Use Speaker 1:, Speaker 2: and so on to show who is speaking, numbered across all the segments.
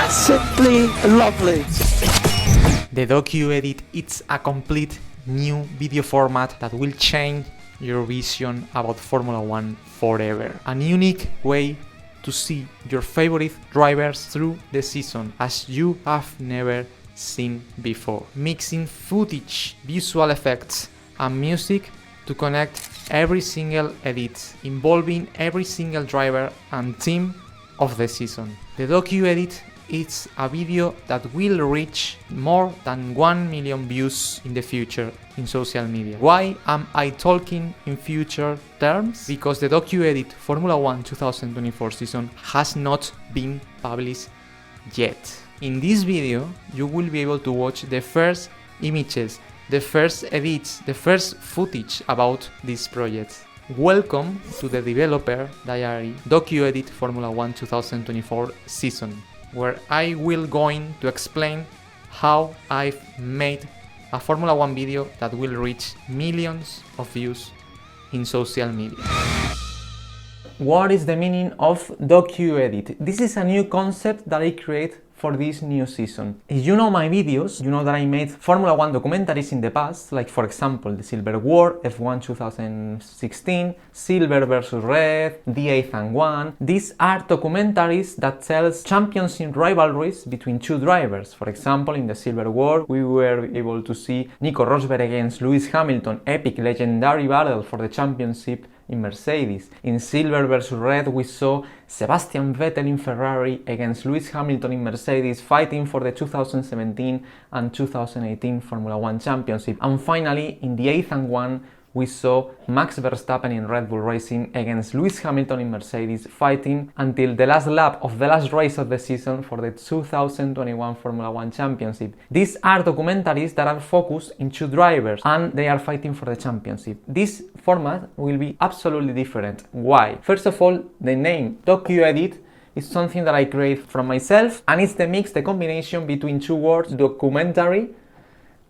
Speaker 1: Simply lovely.
Speaker 2: The Docuedit is a complete new video format that will change your vision about Formula One forever. An unique way to see your favorite drivers through the season as you have never seen before. Mixing footage, visual effects and music to connect every single edit, involving every single driver and team of the season. The Docuedit is a video that will reach more than 1 million views in the future in social media. Why am I talking in future terms? Because the Docuedit Formula One 2024 season has not been published yet. In this video, you will be able to watch the first images, the first edits, the first footage about this project. Welcome to the developer diary Docuedit Formula One 2024 season, where I will going to explain how I've made a Formula One video that will reach millions of views in social media. What is the meaning of Docuedit? This is a new concept that I create for this new season. If you know my videos, you know that I made Formula One documentaries in the past, like for example the Silver War, F1 2016, Silver versus Red, the 8th and 1. These are documentaries that tells championship rivalries between two drivers. For example, in the Silver War, we were able to see Nico Rosberg against Lewis Hamilton, epic legendary battle for the championship in Mercedes. In Silver vs Red, we saw Sebastian Vettel in Ferrari against Lewis Hamilton in Mercedes, fighting for the 2017 and 2018 Formula One Championship. And finally, in the 8th and 1, we saw Max Verstappen in Red Bull Racing against Lewis Hamilton in Mercedes, fighting until the last lap of the last race of the season for the 2021 Formula One Championship. These are documentaries that are focused in two drivers and they are fighting for the championship. This format will be absolutely different. Why? First of all, the name Docuedit is something that I create from myself, and it's the combination between two words, documentary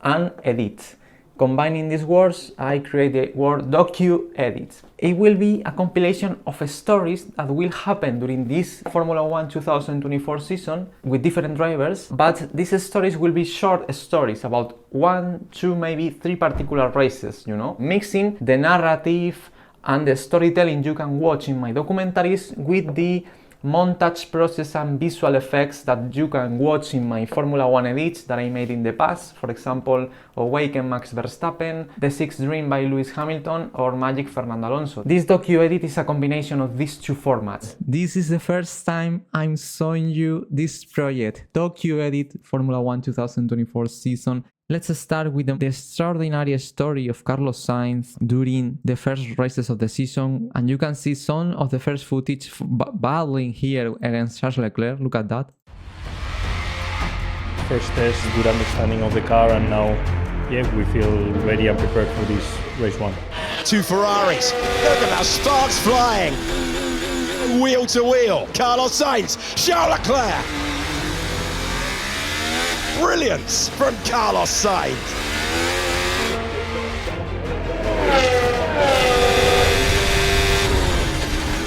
Speaker 2: and edit. Combining these words, I create the word Docuedit. It will be a compilation of stories that will happen during this Formula One 2024 season with different drivers, but these stories will be short stories about 1, 2, maybe 3 particular races, mixing the narrative and the storytelling you can watch in my documentaries with the montage process and visual effects that you can watch in my Formula One edits that I made in the past. For example, Awaken Max Verstappen, The Sixth Dream by Lewis Hamilton, or Magic Fernando Alonso. This Docuedit is a combination of these two formats. This is the first time I'm showing you this project, Docuedit Formula One 2024 season. Let's start with the extraordinary story of Carlos Sainz during the first races of the season, and you can see some of the first footage battling here against Charles Leclerc. Look at that.
Speaker 3: First test, good understanding of the car, and now we feel ready and prepared for this race one.
Speaker 4: 2 Ferraris, look at that, sparks flying, wheel to wheel, Carlos Sainz, Charles Leclerc. Brilliance from Carlos Sainz.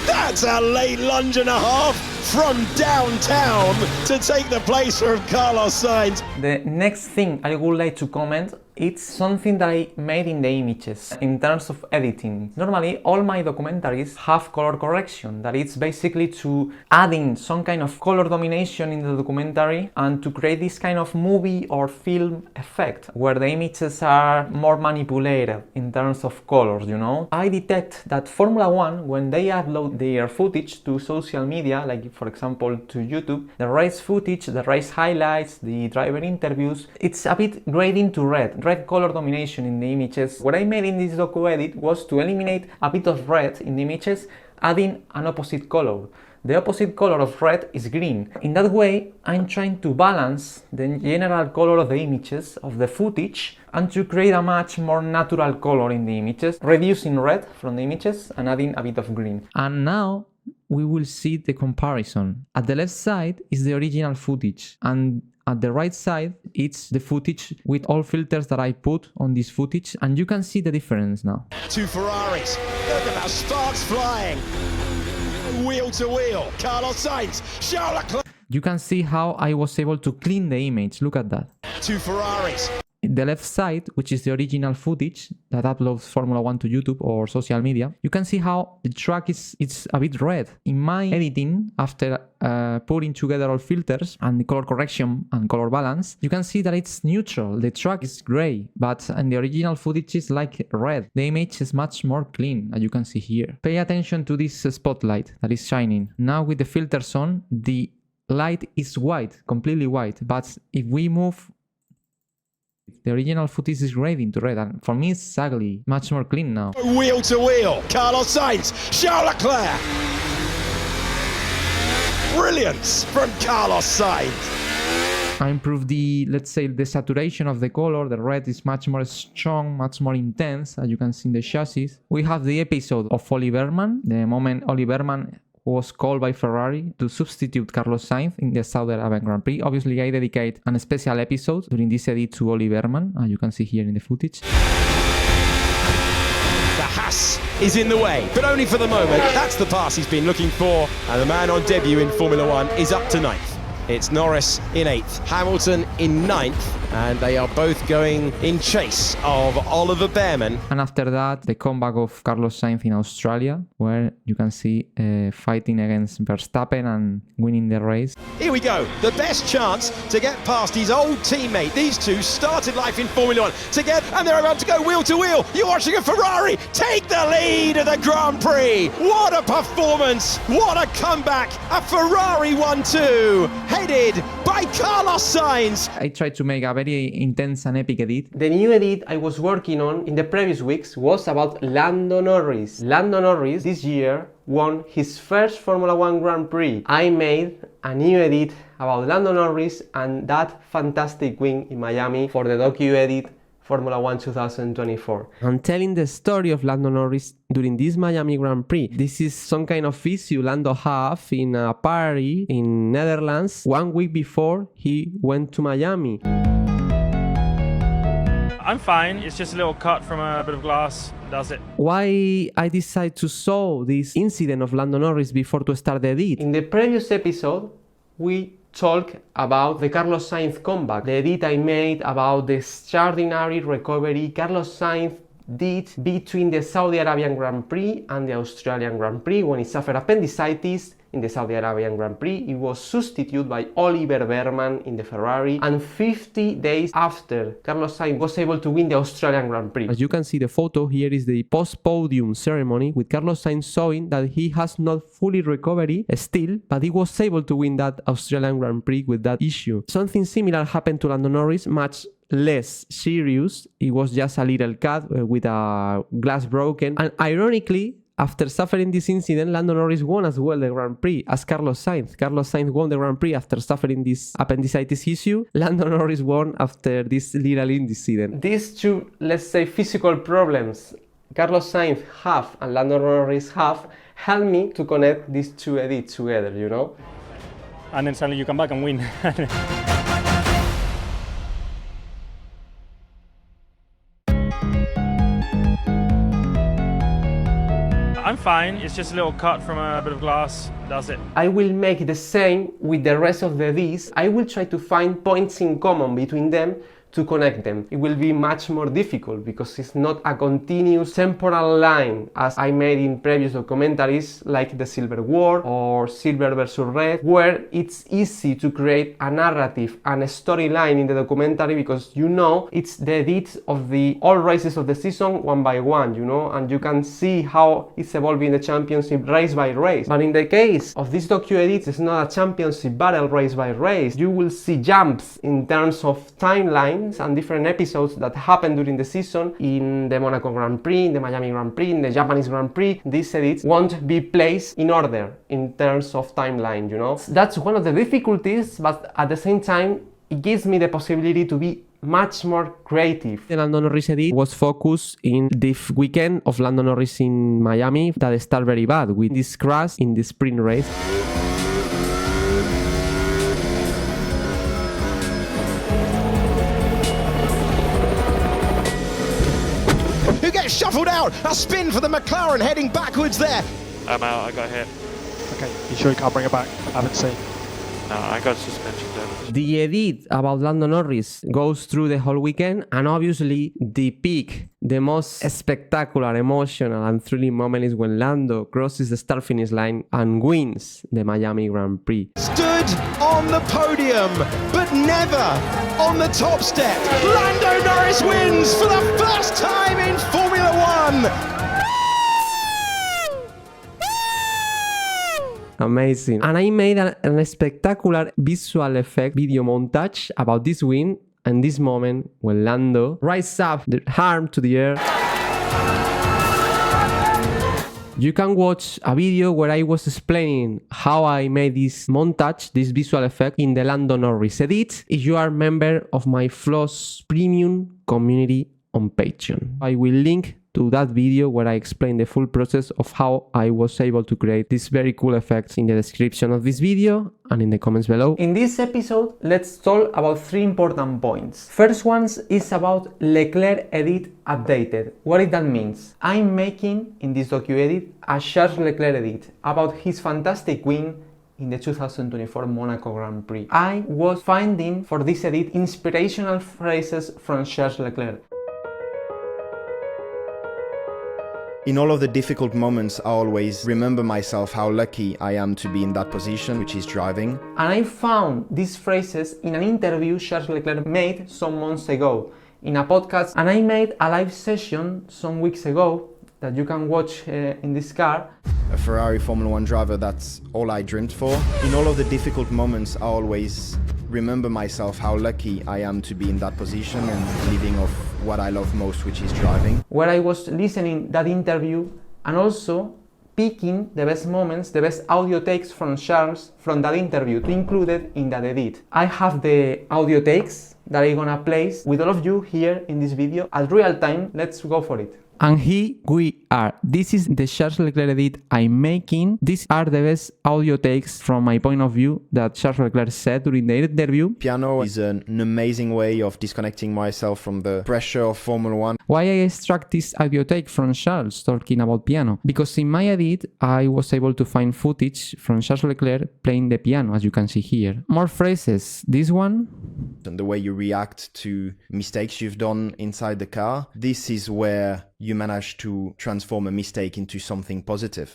Speaker 4: That's a late lunge and a half from downtown to take the place from Carlos Sainz.
Speaker 2: The next thing I would like to comment, it's something that I made in the images in terms of editing. Normally, all my documentaries have color correction, that it's basically to add in some kind of color domination in the documentary and to create this kind of movie or film effect where the images are more manipulated in terms of colors, I detect that Formula One, when they upload their footage to social media, like for example to YouTube, the race footage, the race highlights, the driver interviews, it's a bit grading to red color domination in the images. What I made in this Docuedit was to eliminate a bit of red in the images, adding an opposite color. The opposite color of red is green. In that way, I'm trying to balance the general color of the images, of the footage, and to create a much more natural color in the images, reducing red from the images and adding a bit of green. And now we will see the comparison. At the left side is the original footage, and at the right side, it's the footage with all filters that I put on this footage, and you can see the difference now.
Speaker 4: 2 Ferraris, look at that, sparks flying, wheel to wheel, Carlos Sainz, Charles Leclerc.
Speaker 2: You can see how I was able to clean the image. Look at that.
Speaker 4: Two Ferraris.
Speaker 2: The left side, which is the original footage that uploads Formula One to YouTube or social media, you can see how the track is a bit red. In my editing, after putting together all filters and the color correction and color balance, you can see that it's neutral. The track is gray, but in the original footage is like red. The image is much more clean, as you can see here. Pay attention to this spotlight that is shining. Now with the filters on, the light is white, completely white, but if we move, the original footage is red into red, and for me it's ugly, much more clean now.
Speaker 4: Wheel to wheel. Carlos Sainz, Charles Leclerc. Brilliance from Carlos Sainz.
Speaker 2: I improved the, let's say, the saturation of the color. The red is much more strong, much more intense, as you can see in the chassis. We have the episode of Bearman, the moment Bearman was called by Ferrari to substitute Carlos Sainz in the Saudi Arabian Grand Prix. Obviously, I dedicate a special episode during this edit to Bearman, as you can see here in the footage.
Speaker 4: The Haas is in the way, but only for the moment. That's the pass he's been looking for, and the man on debut in Formula One is up to 9th. It's Norris in 8th, Hamilton in 9th, and they are both going in chase of Oliver Bearman.
Speaker 2: And after that, the comeback of Carlos Sainz in Australia, where you can see fighting against Verstappen and winning the race.
Speaker 4: Here we go, the best chance to get past his old teammate. These two started life in Formula One together, and they're about to go wheel to wheel. You're watching a Ferrari take the lead of the Grand Prix. What a performance, what a comeback. A Ferrari 1-2. Headed by Carlos Sainz.
Speaker 2: I tried to make a very intense and epic edit.
Speaker 1: The new edit I was working on in the previous weeks was about Lando Norris. Lando Norris this year won his first Formula One Grand Prix. I made a new edit about Lando Norris and that fantastic win in Miami for the Docuedit Formula One 2024. I'm telling the story of Lando Norris during this Miami Grand Prix. This is some kind of issue Lando had in a party in Netherlands 1 week before he went to Miami.
Speaker 3: I'm fine, it's just a little cut from a bit of glass, does it.
Speaker 1: Why I decided to show this incident of Lando Norris before to start the edit? In the previous episode, we talk about the Carlos Sainz comeback, the edit I made about the extraordinary recovery Carlos Sainz did between the Saudi Arabian Grand Prix and the Australian Grand Prix when he suffered appendicitis. In the Saudi Arabian Grand Prix, he was substituted by Oliver Bearman in the Ferrari, and 50 days after, Carlos Sainz was able to win the Australian Grand Prix. As you can see the photo, here is the post-podium ceremony with Carlos Sainz showing that he has not fully recovered still, but he was able to win that Australian Grand Prix with that issue. Something similar happened to Lando Norris, much less serious. It was just a little cut with a glass broken, and ironically, after suffering this incident, Lando Norris won as well the Grand Prix as Carlos Sainz. Carlos Sainz won the Grand Prix after suffering this appendicitis issue. Lando Norris won after this little incident. These two, let's say, physical problems Carlos Sainz have and Lando Norris have helped me to connect these two edits together, you know?
Speaker 3: And then suddenly you come back and win. I'm fine, it's just a little cut from a bit of glass, does it.
Speaker 1: I will make the same with the rest of the edits. I will try to find points in common between them to connect them. It will be much more difficult because it's not a continuous temporal line as I made in previous documentaries like the Silver War or Silver versus Red, where it's easy to create a narrative and a storyline in the documentary because you know it's the edits of the all races of the season one by one, you know, and you can see how it's evolving the championship race by race. But in the case of this docu-edits, it's not a championship battle race by race. You will see jumps in terms of timeline and different episodes that happen during the season in the Monaco Grand Prix, in the Miami Grand Prix, in the Japanese Grand Prix. These edits won't be placed in order in terms of timeline, you know. That's one of the difficulties, but at the same time, it gives me the possibility to be much more creative. The Lando Norris edit was focused in the weekend of Lando Norris in Miami that started very bad with this crash in the sprint race.
Speaker 4: Shuffled out, a spin for the McLaren heading backwards there.
Speaker 5: I'm out, I got hit.
Speaker 6: Okay, you sure you can't bring it back? I haven't seen.
Speaker 2: No, I got suspension there.
Speaker 1: The edit about Lando Norris goes through the whole weekend, and obviously the peak, the most spectacular, emotional and thrilling moment is when Lando crosses the start-finish line and wins the Miami Grand Prix.
Speaker 4: Stood on the podium, but never on the top step. Lando Norris wins for the first time in Formula One.
Speaker 1: Amazing. And I made a spectacular visual effect video montage about this win and this moment when Lando rises up the arm to the air. You can watch a video where I was explaining how I made this montage, this visual effect in the Lando Norris edit, if you are a member of my Floss Premium community on Patreon. I will link to that video where I explain the full process of how I was able to create these very cool effects in the description of this video and in the comments below. In this episode, let's talk about 3 important points. First one is about Leclerc edit updated. What that means? I'm making in this Docuedit a Charles Leclerc edit about his fantastic win in the 2024 Monaco Grand Prix. I was finding for this edit inspirational phrases from Charles Leclerc.
Speaker 5: In all of the difficult moments, I always remember myself how lucky I am to be in that position, which is driving.
Speaker 1: And I found these phrases in an interview Charles Leclerc made some months ago in a podcast, and I made a live session some weeks ago that you can watch in this car.
Speaker 5: A Ferrari Formula One driver, that's all I dreamed for. In all of the difficult moments, I always remember myself how lucky I am to be in that position and living off what I love most, which is driving.
Speaker 1: Where I was listening that interview and also picking the best moments, the best audio takes from Charles from that interview to include it in that edit. I have the audio takes that I'm gonna place with all of you here in this video at real time. Let's go for it. And here we are. This is the Charles Leclerc edit I'm making. These are the best audio takes from my point of view that Charles Leclerc said during the interview.
Speaker 5: Piano is an amazing way of disconnecting myself from the pressure of Formula One.
Speaker 1: Why I extract this audio take from Charles talking about piano? Because in my edit, I was able to find footage from Charles Leclerc playing the piano, as you can see here. More phrases. This one.
Speaker 5: And the way you react to mistakes you've done inside the car. This is where you manage to transform a mistake into something positive.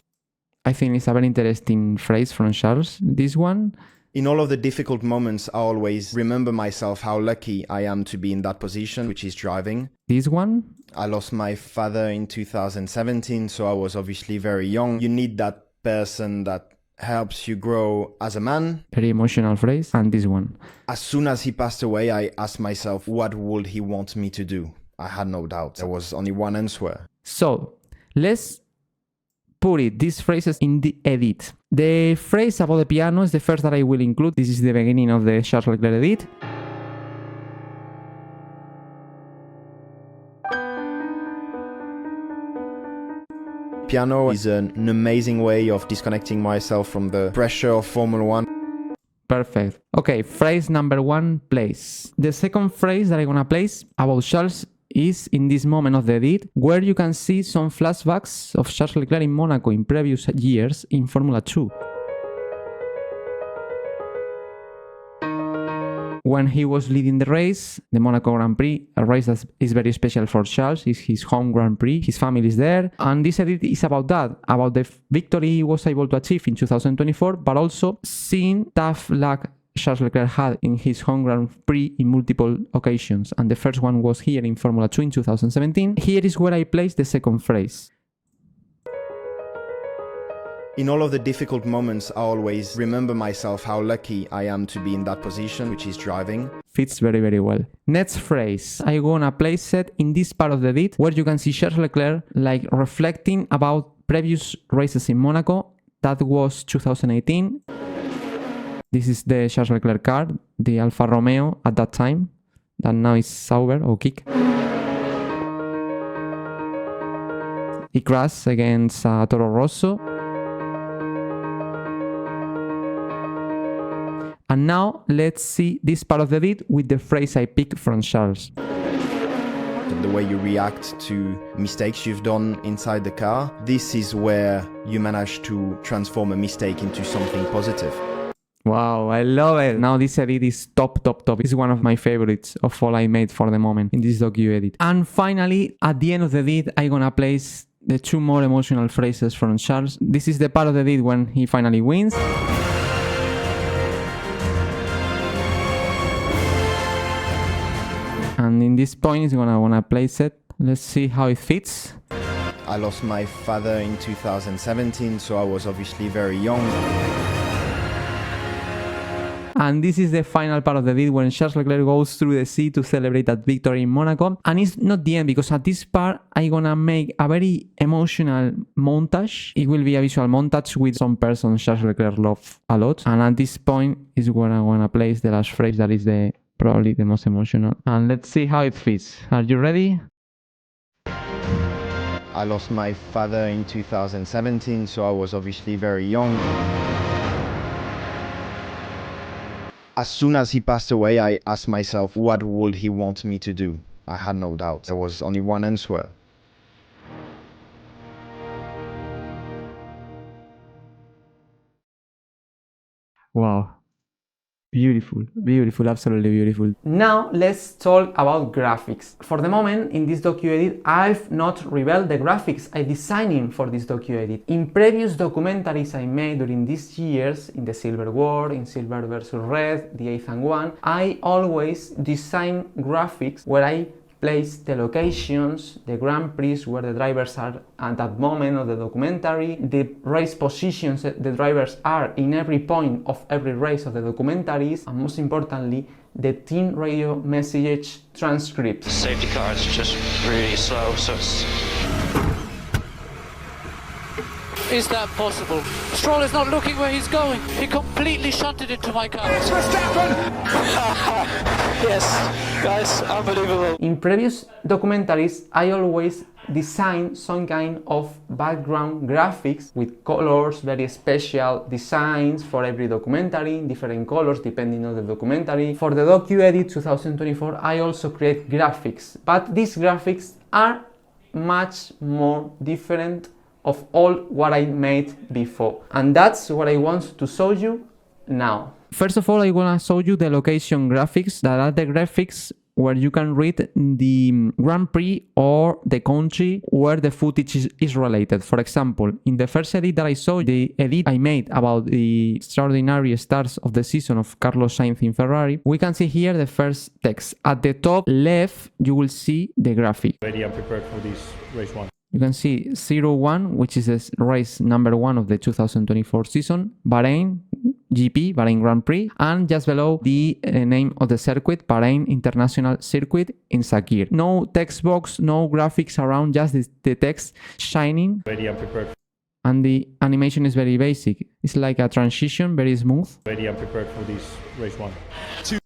Speaker 1: I think it's a very interesting phrase from Charles. This one.
Speaker 5: In all of the difficult moments, I always remember myself how lucky I am to be in that position, which is driving.
Speaker 1: This one.
Speaker 5: I lost my father in 2017, so I was obviously very young. You need that person that helps you grow as a man.
Speaker 1: Very emotional phrase. And this one.
Speaker 5: As soon as he passed away, I asked myself, what would he want me to do? I had no doubt. There was only one answer.
Speaker 1: So, let's put it, these phrases in the edit. The phrase about the piano is the first that I will include. This is the beginning of the Charles Leclerc edit.
Speaker 5: Piano is an amazing way of disconnecting myself from the pressure of Formula One.
Speaker 1: Perfect. Okay, phrase number 1, place. The second phrase that I'm gonna place about Charles is in this moment of the edit, where you can see some flashbacks of Charles Leclerc in Monaco in previous years in Formula 2. When he was leading the race, the Monaco Grand Prix, a race that is very special for Charles, is his home Grand Prix, his family is there, and this edit is about that, about the victory he was able to achieve in 2024, but also seeing tough luck Charles Leclerc had in his home Grand Prix in multiple occasions, and the first one was here in Formula 2 in 2017. Here is where I place the second phrase.
Speaker 5: In all of the difficult moments, I always remember myself how lucky I am to be in that position, which is driving.
Speaker 1: Fits very, very well. Next phrase, I'm gonna place it in this part of the edit where you can see Charles Leclerc like reflecting about previous races in Monaco. That was 2018. This is the Charles Leclerc car, the Alfa Romeo at that time, that now is Sauber or Kick. He crashed against Toro Rosso. And now let's see this part of the edit with the phrase I picked from Charles.
Speaker 5: The way you react to mistakes you've done inside the car, this is where you manage to transform a mistake into something positive.
Speaker 1: Wow, I love it. Now this edit is top. It's one of my favorites of all I made for the moment in this Docuedit. And finally, at the end of the edit, I'm gonna place the 2 more emotional phrases from Charles. This is the part of the edit when he finally wins. And in this point, he's gonna place it. Let's see how it fits.
Speaker 5: I lost my father in 2017, so I was obviously very young.
Speaker 1: And this is the final part of the edit when Charles Leclerc goes through the sea to celebrate that victory in Monaco. And it's not the end, because at this part I'm gonna make a very emotional montage. It will be a visual montage with some person Charles Leclerc loves a lot. And at this point is where I'm gonna place the last phrase that is probably the most emotional. And let's see how it fits. Are you ready?
Speaker 5: I lost my father in 2017, so I was obviously very young. As soon as he passed away, I asked myself, what would he want me to do? I had no doubt. There was only one answer.
Speaker 1: Wow. Beautiful, absolutely beautiful. Now let's talk about graphics. For the moment, in this Docuedit, I've not revealed the graphics I'm designing for this Docuedit. In previous documentaries I made during these years, in the Silver War, in Silver vs Red, the 8th and 1, I always design graphics where I place the locations, the Grand Prix where the drivers are at that moment of the documentary, the race positions the drivers are in every point of every race of the documentaries, and most importantly, the team radio message transcript.
Speaker 6: The safety car is just really slow, so it's...
Speaker 7: Is that possible? Stroll is not looking where he's going. He completely shunted into my car.
Speaker 4: It's Verstappen!
Speaker 7: Yes, guys, unbelievable.
Speaker 1: In previous documentaries, I always design some kind of background graphics with colors, very special designs for every documentary, different colors depending on the documentary. For the Docuedit 2024, I also create graphics, but these graphics are much more different of all what I made before, and that's what I want to show you now. First of all, I want to show you the location graphics, that are the graphics where you can read the Grand Prix or the country where the footage is related. For example, in the first edit that I saw, the edit I made about the extraordinary stars of the season of Carlos Sainz in Ferrari, we can see here the first text. At the top left, you will see the graphic.
Speaker 3: Ready and prepared for this race 1.
Speaker 1: You can see 01, which is the race number 1 of the 2024 season, Bahrain GP, Bahrain Grand Prix, and just below the name of the circuit, Bahrain International Circuit in Sakir. No text box, no graphics around, just the text shining.
Speaker 3: Ready and prepared.
Speaker 1: And the animation is very basic. It's like a transition, very smooth.
Speaker 3: Ready and prepared for this race 1.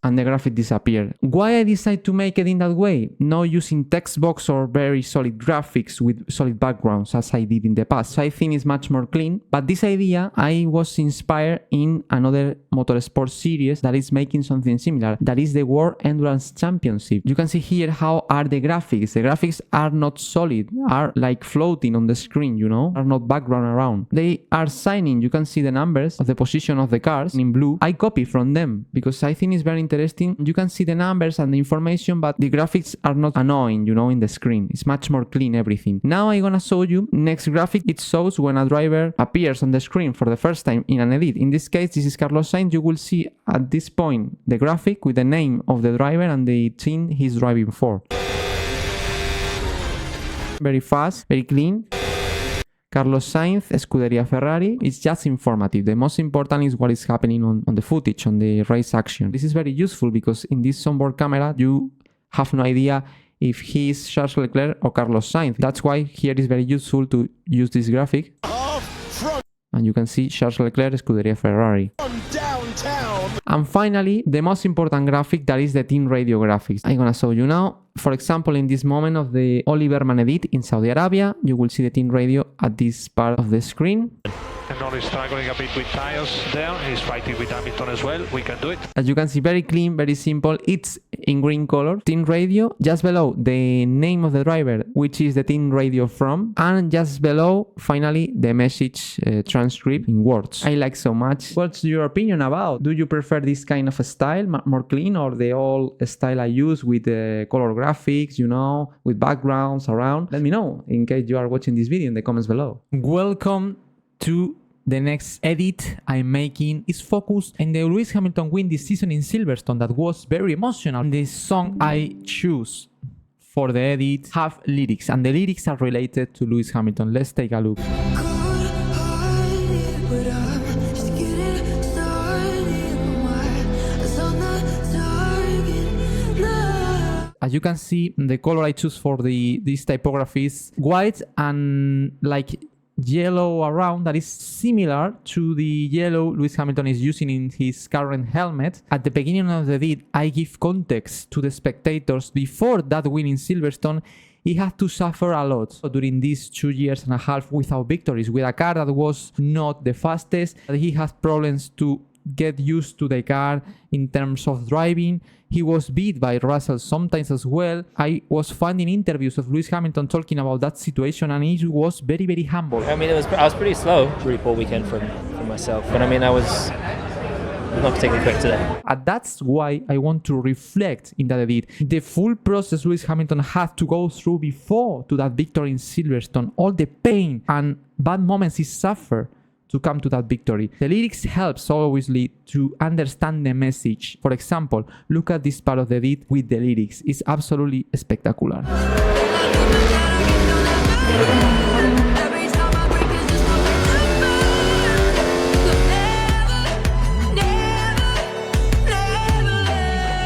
Speaker 1: And the graphic disappeared. Why I decided to make it in that way? Not using text box or very solid graphics with solid backgrounds as I did in the past. So I think it's much more clean. But this idea, I was inspired in another motorsport series that is making something similar. That is the World Endurance Championship. You can see here how are the graphics. The graphics are not solid, are like floating on the screen, you know, are not background around. They are signing. You can see the numbers of the position of the cars in blue. I copy from them because I think it's very interesting. You can see the numbers and the information, but the graphics are not annoying, you know, in the screen. It's much more clean, everything. Now I'm gonna show you next graphic. It shows when a driver appears on the screen for the first time in an edit. In this case, this is Carlos Sainz. You will see at this point the graphic with the name of the driver and the team he's driving for. Very fast, very clean. Carlos Sainz, Scuderia Ferrari. It's just informative. The most important is what is happening on the footage, on the race action. This is very useful because in this onboard camera, you have no idea if he is Charles Leclerc or Carlos Sainz. That's why here is very useful to use this graphic. And you can see Charles Leclerc, Scuderia Ferrari. And finally, the most important graphic, that is the team radio graphics. I'm gonna show you now. For example, in this moment of the Bearman edit in Saudi Arabia, you will see the team radio at this part of the screen.
Speaker 8: And Norris struggling a bit with tires there. He's fighting with Hamilton as well. We can do it.
Speaker 1: As you can see, very clean, very simple. It's in green color, team radio, just below the name of the driver, which is the team radio from, and just below, finally, the message transcript in words. I like so much. What's your opinion about? Do you prefer this kind of a style, more clean, or the old style I use with the color graphics, you know, with backgrounds around? Let me know in case you are watching this video in the comments below. Welcome to the next edit I'm making. Is focused on the Lewis Hamilton win this season in Silverstone that was very emotional. The song I choose for the edit have lyrics, and the lyrics are related to Lewis Hamilton. Let's take a look. As you can see, the color I choose for this typography is white and like yellow around, that is similar to the yellow Lewis Hamilton is using in his current helmet. At the beginning of the edit, I give context to the spectators. Before that win in Silverstone, he had to suffer a lot during these 2 years and a half without victories, with a car that was not the fastest. He had problems to get used to the car in terms of driving. He was beat by Russell sometimes as well. I was finding interviews of Lewis Hamilton talking about that situation, and he was very, very humble.
Speaker 9: I mean, I was pretty slow. Pretty poor weekend from myself. But I mean, I was not particularly quick today.
Speaker 1: And that's why I want to reflect in that edit the full process Lewis Hamilton had to go through before to that victory in Silverstone. All the pain and bad moments he suffered to come to that victory. The lyrics helps obviously to understand the message. For example, look at this part of the edit with the lyrics. It's absolutely spectacular.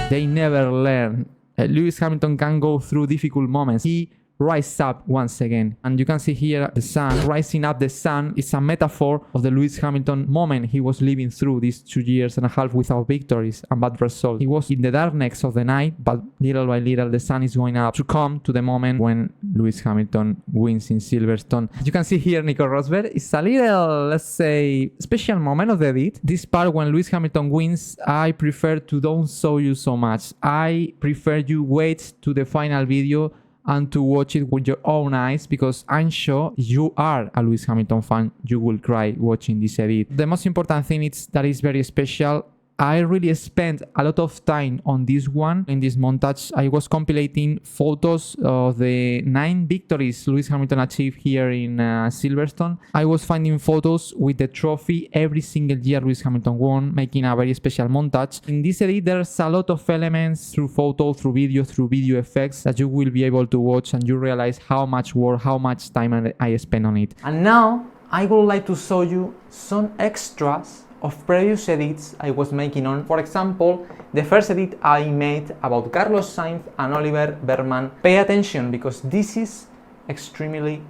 Speaker 1: They never learn. Lewis Hamilton can go through difficult moments. He rise up once again, and you can see here the sun rising up. The sun is a metaphor of the Lewis Hamilton moment he was living through these 2 years and a half without victories and bad results. He was in the darkness of the night, but little by little the sun is going up to come to the moment when Lewis Hamilton wins in Silverstone. You can see here Nico Rosberg. It's a little, let's say, special moment of the edit. This part when Lewis Hamilton wins, I prefer to don't show you so much. I prefer you wait to the final video and to watch it with your own eyes, because I'm sure you are a Lewis Hamilton fan, you will cry watching this edit. The most important thing is that it's very special. I really spent a lot of time on this one. In this montage, I was compilating photos of the 9 victories Lewis Hamilton achieved here in Silverstone. I was finding photos with the trophy every single year Lewis Hamilton won, making a very special montage. In this edit, there's a lot of elements through photo, through video effects that you will be able to watch, and you realize how much work, how much time I spent on it. And now, I would like to show you some extras of previous edits I was making on. For example, the first edit I made about Carlos Sainz and Oliver Bearman. Pay attention, because this is extremely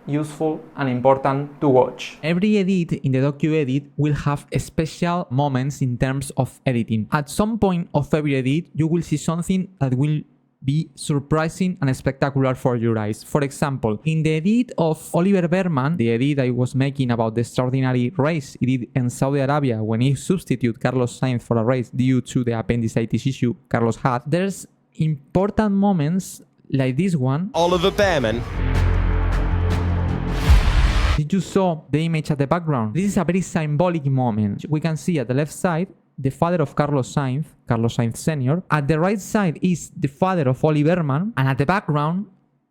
Speaker 1: useful and important to watch. Every edit in the Docuedit will have special moments in terms of editing. At some point of every edit, you will see something that will be surprising and spectacular for your eyes. For example, in the edit of Oliver Bearman, the edit I was making about the extraordinary race he did in Saudi Arabia when he substituted Carlos Sainz for a race due to the appendicitis issue Carlos had, there's important moments like this one.
Speaker 4: Oliver Bearman.
Speaker 1: Did you saw the image at the background? This is a very symbolic moment. We can see at the left side the father of Carlos Sainz Sr. At the right side is the father of Oliver Bearman, and at the background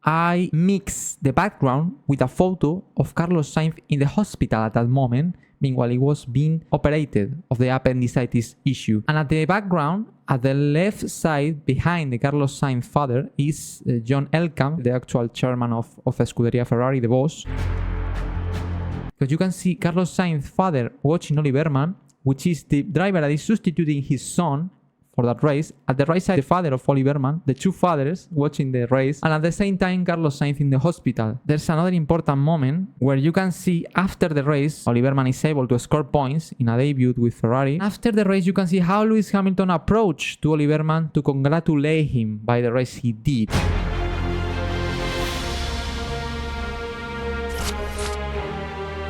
Speaker 1: I mix the background with a photo of Carlos Sainz in the hospital at that moment, meanwhile he was being operated of the appendicitis issue. And at the background, at the left side behind the Carlos Sainz father is John Elkann, the actual chairman of Scuderia Ferrari, the boss. Because you can see Carlos Sainz father watching Oliver Bearman, which is the driver that is substituting his son for that race. At the right side, the father of Oliver Bearman, the two fathers watching the race, and at the same time, Carlos Sainz in the hospital. There's another important moment where you can see after the race, Oliver Bearman is able to score points in a debut with Ferrari. After the race, you can see how Lewis Hamilton approached to Oliver Bearman to congratulate him by the race he did.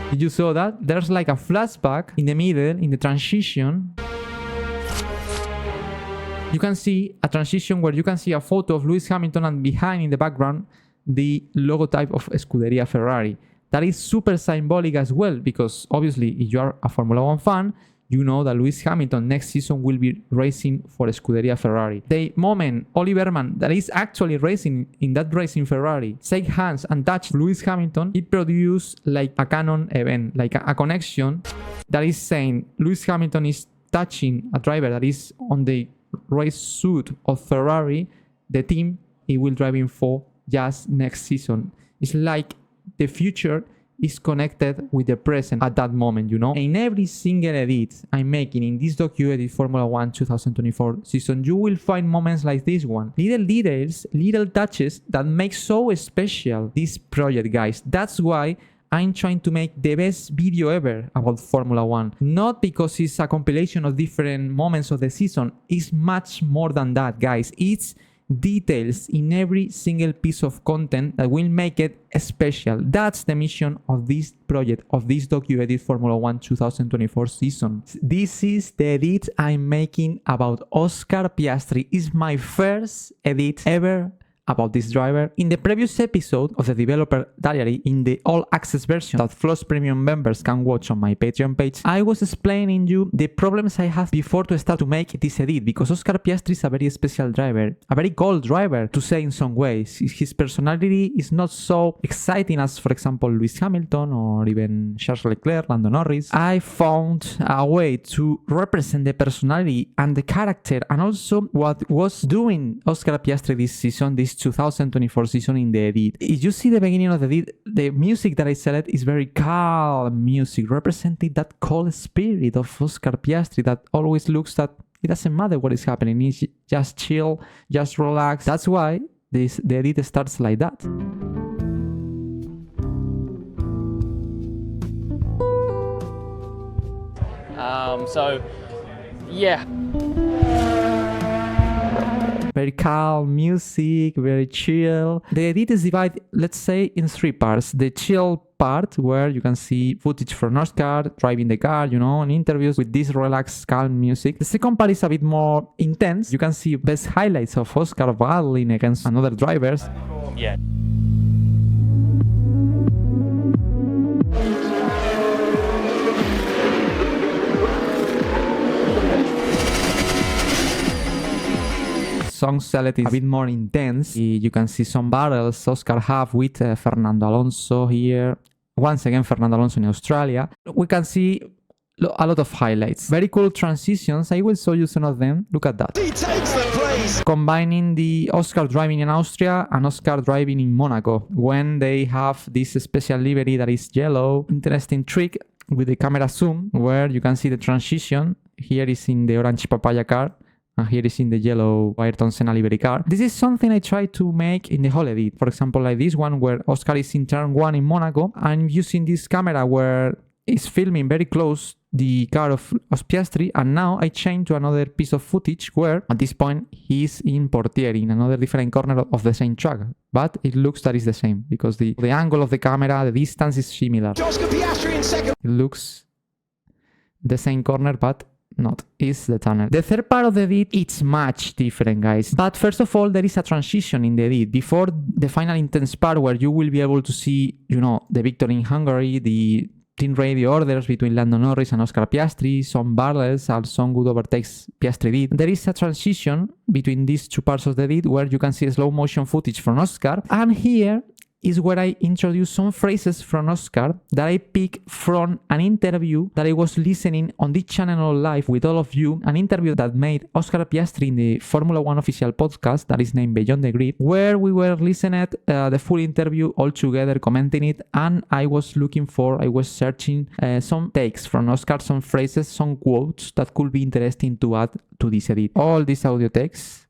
Speaker 1: Did you saw that? There's like a flashback in the middle, in the transition.
Speaker 2: You can see a transition where you can see a photo of Lewis Hamilton and behind in the background the logotype of Scuderia Ferrari. That is super symbolic as well, because obviously if you are a Formula 1 fan, you know that Lewis Hamilton next season will be racing for Scuderia Ferrari. The moment Bearman, that is actually racing in that racing Ferrari, shake hands and touch Lewis Hamilton, it produced like a canon event, like a connection that is saying Lewis Hamilton is touching a driver that is on the race suit of Ferrari, the team he will driving for just next season. It's like the future is connected with the present at that moment, you know? In every single edit I'm making in this Docuedit Formula One 2024 season, you will find moments like this one. Little details, little touches that make so special this project, guys. That's why I'm trying to make the best video ever about Formula One. Not because it's a compilation of different moments of the season. It's much more than that, guys. It's details in every single piece of content that will make it special. That's the mission of this project, of this Docuedit Formula One 2024 season. This is the edit I'm making about Oscar Piastri. It's my first edit ever about this driver. In the previous episode of the developer diary, in the all access version that Floss Premium members can watch on my Patreon page, I was explaining you the problems I have before to start to make this edit, because Oscar Piastri is a very special driver, a very cold driver to say in some ways. His personality is not so exciting as, for example, Lewis Hamilton or even Charles Leclerc, Lando Norris. I found a way to represent the personality and the character, and also what was doing Oscar Piastri this season, this 2024 season in the edit. If you see the beginning of the edit, the music that I select is very calm music, representing that cold spirit of Oscar Piastri that always looks that it doesn't matter what is happening, he's just chill, just relax. That's why the edit starts like that.
Speaker 9: So, yeah.
Speaker 2: Very calm music, very chill. The edit is divided, let's say, in three parts. The chill part, where you can see footage from Oscar driving the car, you know, and interviews with this relaxed, calm music. The second part is a bit more intense. You can see best highlights of Oscar battling against another drivers.
Speaker 9: Yeah.
Speaker 2: Song select is a bit more intense. You can see some battles Oscar have with Fernando Alonso here. Once again, Fernando Alonso in Australia. We can see a lot of highlights. Very cool transitions. I will show you some of them. Look at that.
Speaker 4: He takes the place.
Speaker 2: Combining the Oscar driving in Austria and Oscar driving in Monaco, when they have this special livery that is yellow. Interesting trick with the camera zoom, where you can see the transition. Here is in the orange papaya car, and here is in the yellow Ayrton Senna livery car. This is something I try to make in the whole edit. For example, like this one where Oscar is in turn 1 in Monaco. I'm using this camera where it's filming very close the car of Piastri, and now I change to another piece of footage where at this point he's in Portieri, in another different corner of the same track. But it looks that is the same, because the angle of the camera, the distance is similar.
Speaker 4: Oscar Piastri in second.
Speaker 2: It looks the same corner, but not is the tunnel. The third part of the edit, it's much different, guys. But first of all, there is a transition in the edit before the final intense part, where you will be able to see, you know, the victory in Hungary, the team radio orders between Lando Norris and Oscar Piastri, some battles and some good overtakes Piastri did. There is a transition between these two parts of the edit where you can see slow motion footage from Oscar, and here is where I introduce some phrases from Oscar that I pick from an interview that I was listening on this channel live with all of you, an interview that made Oscar Piastri in the Formula One official podcast that is named Beyond the Grid, where we were listening the full interview all together, commenting it, and I was searching some takes from Oscar, some phrases, some quotes that could be interesting to add to this edit. All these audio takes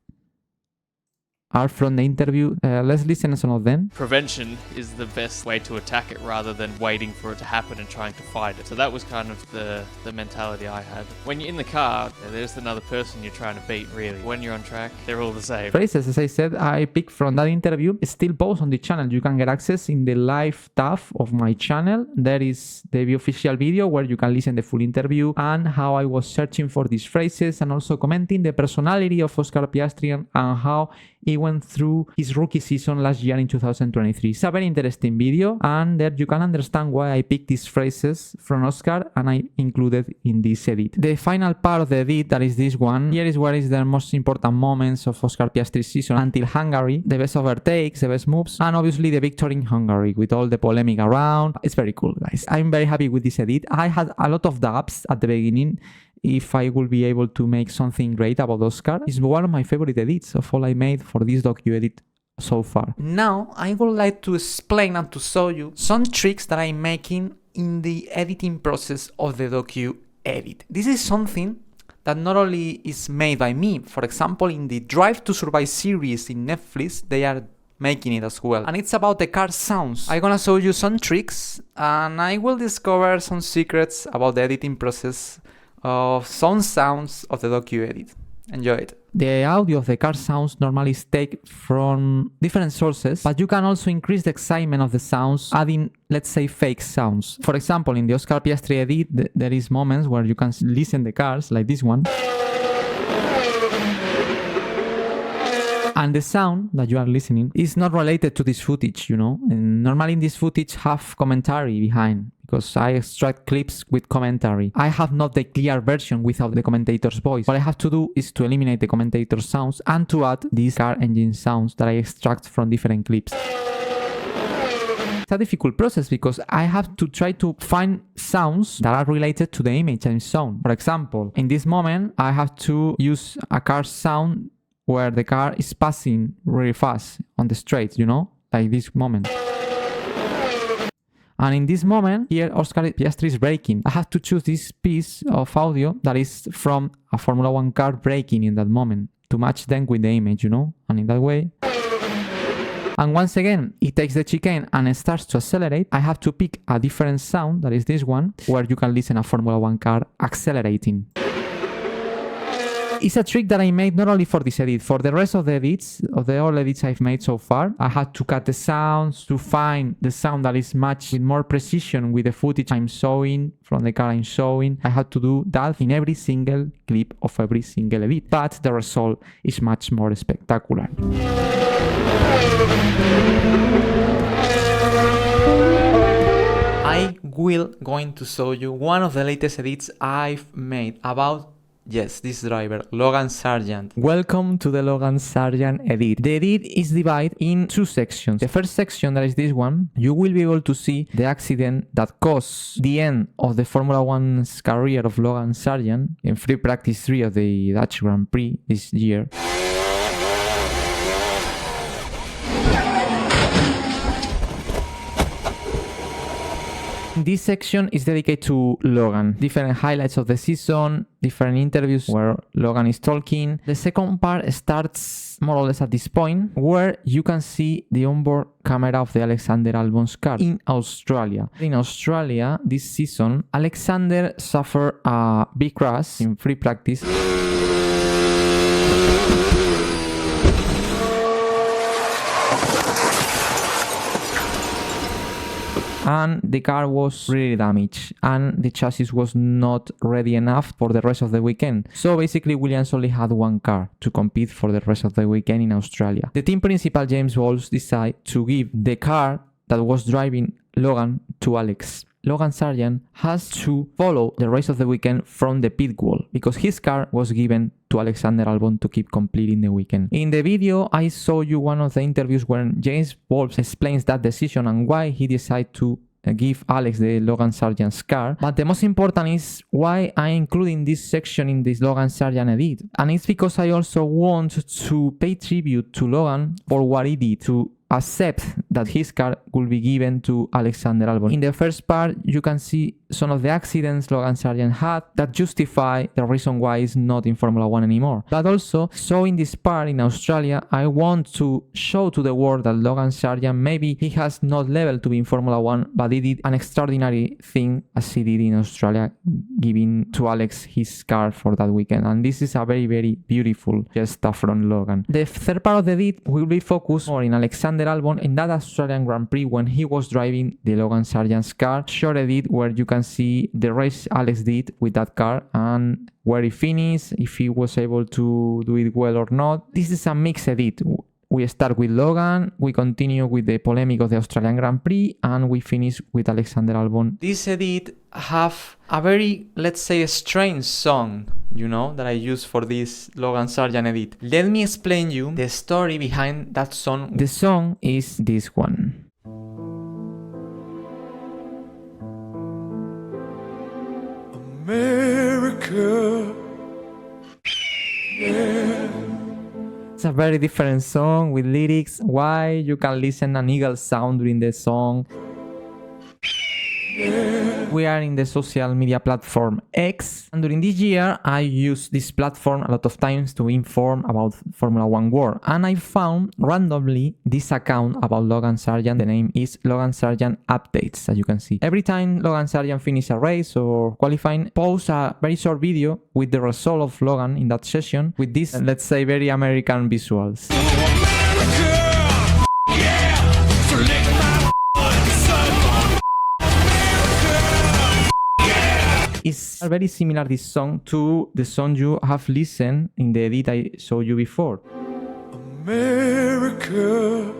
Speaker 2: are from the interview. Let's listen to some of them.
Speaker 10: Prevention is the best way to attack it rather than waiting for it to happen and trying to fight it. So that was kind of the mentality I had. When you're in the car, there's another person you're trying to beat, really. When you're on track, they're all the same.
Speaker 2: Phrases, as I said, I picked from that interview. It's still posted on the channel. You can get access in the live tab of my channel. There is the official video where you can listen to the full interview and how I was searching for these phrases and also commenting the personality of Oscar Piastri and how he went through his rookie season last year in 2023. It's a very interesting video, and there you can understand why I picked these phrases from Oscar and I included in this edit. The final part of the edit, that is this one, here is where is the most important moments of Oscar Piastri's season until Hungary, the best overtakes, the best moves, and obviously the victory in Hungary with all the polemic around. It's very cool, guys. I'm very happy with this edit. I had a lot of doubts at the beginning if I will be able to make something great about Oscar. It's one of my favorite edits of all I made for this Docuedit so far. Now, I would like to explain and to show you some tricks that I'm making in the editing process of the Docuedit. This is something that not only is made by me. For example, in the Drive to Survive series in Netflix, they are making it as well. And it's about the car sounds. I'm gonna show you some tricks and I will discover some secrets about the editing process of some sounds of the Docuedit. Enjoy it. The audio of the car sounds normally is taken from different sources, but you can also increase the excitement of the sounds, adding, let's say, fake sounds. For example, in the Oscar Piastri edit, there is moments where you can listen the cars, like this one. And the sound that you are listening is not related to this footage, you know. And normally in this footage have commentary behind, because I extract clips with commentary. I have not the clear version without the commentator's voice. What I have to do is to eliminate the commentator's sounds and to add these car engine sounds that I extract from different clips. It's a difficult process because I have to try to find sounds that are related to the image I'm shown. For example, in this moment, I have to use a car sound where the car is passing really fast on the straight, you know, like this moment. And in this moment, here Oscar Piastri is braking. I have to choose this piece of audio that is from a Formula One car braking in that moment to match them with the image, you know, and in that way. And once again, it takes the chicane and it starts to accelerate. I have to pick a different sound, that is this one, where you can listen a Formula One car accelerating. It's a trick that I made not only for this edit, for the rest of the edits, of the all edits I've made so far. I had to cut the sounds to find the sound that is matched with more precision with the footage I'm showing, from the car I'm showing. I had to do that in every single clip of every single edit, but the result is much more spectacular. I will going to show you one of the latest edits I've made about this driver, Logan Sargeant. Welcome to the Logan Sargeant edit. The edit is divided in two sections. The first section, that is this one, you will be able to see the accident that caused the end of the Formula One's career of Logan Sargeant in free practice 3 of the Dutch Grand Prix this year. This section is dedicated to Logan. Different highlights of the season, different interviews where Logan is talking. The second part starts more or less at this point, where you can see the onboard camera of the Alexander Albon's car in Australia. In Australia, this season, Alexander suffered a big crash in free practice. And the car was really damaged and the chassis was not ready enough for the rest of the weekend. So basically Williams only had one car to compete for the rest of the weekend in Australia. The team principal James Walsh decided to give the car that was driving Logan to Alex. Logan Sargeant has to follow the rest of the weekend from the pit wall because his car was given to Alexander Albon to keep completing the weekend. In the video, I saw you one of the interviews when James Walsh explains that decision and why he decided to give Alex the Logan Sargeant's car. But the most important is why I'm including this section in this Logan Sargeant edit. And it's because I also want to pay tribute to Logan for what he did to accept that his car will be given to Alexander Albon. In the first part, you can see some of the accidents Logan Sargeant had that justify the reason why he's not in Formula 1 anymore. But also, so in this part in Australia, I want to show to the world that Logan Sargeant, maybe he has not level to be in Formula 1, but he did an extraordinary thing as he did in Australia, giving to Alex his car for that weekend. And this is a very, very beautiful gesture from Logan. The third part of the edit will be focused more in Alexander Albon in that Australian Grand Prix when he was driving the Logan Sargeant's car. Short edit where you can see the race Alex did with that car and where he finished, if he was able to do it well or not. This is a mixed edit. We start with Logan, we continue with the polemic of the Australian Grand Prix, and we finish with Alexander Albon. This edit have a very, let's say, strange song, you know, that I use for this Logan Sargeant edit. Let me explain you the story behind that song. The song is this one. America, yeah. It's a very different song with lyrics. Why? You can listen an eagle sound during the song. We are in the social media platform X, and during this year I used this platform a lot of times to inform about Formula 1 world, and I found randomly this account about Logan Sargeant. The name is Logan Sargeant Updates, as you can see. Every time Logan Sargeant finishes a race or qualifying, posts a very short video with the result of Logan in that session with this, let's say, very American visuals. It's very similar, this song, to the song you have listened in the edit I showed you before. America.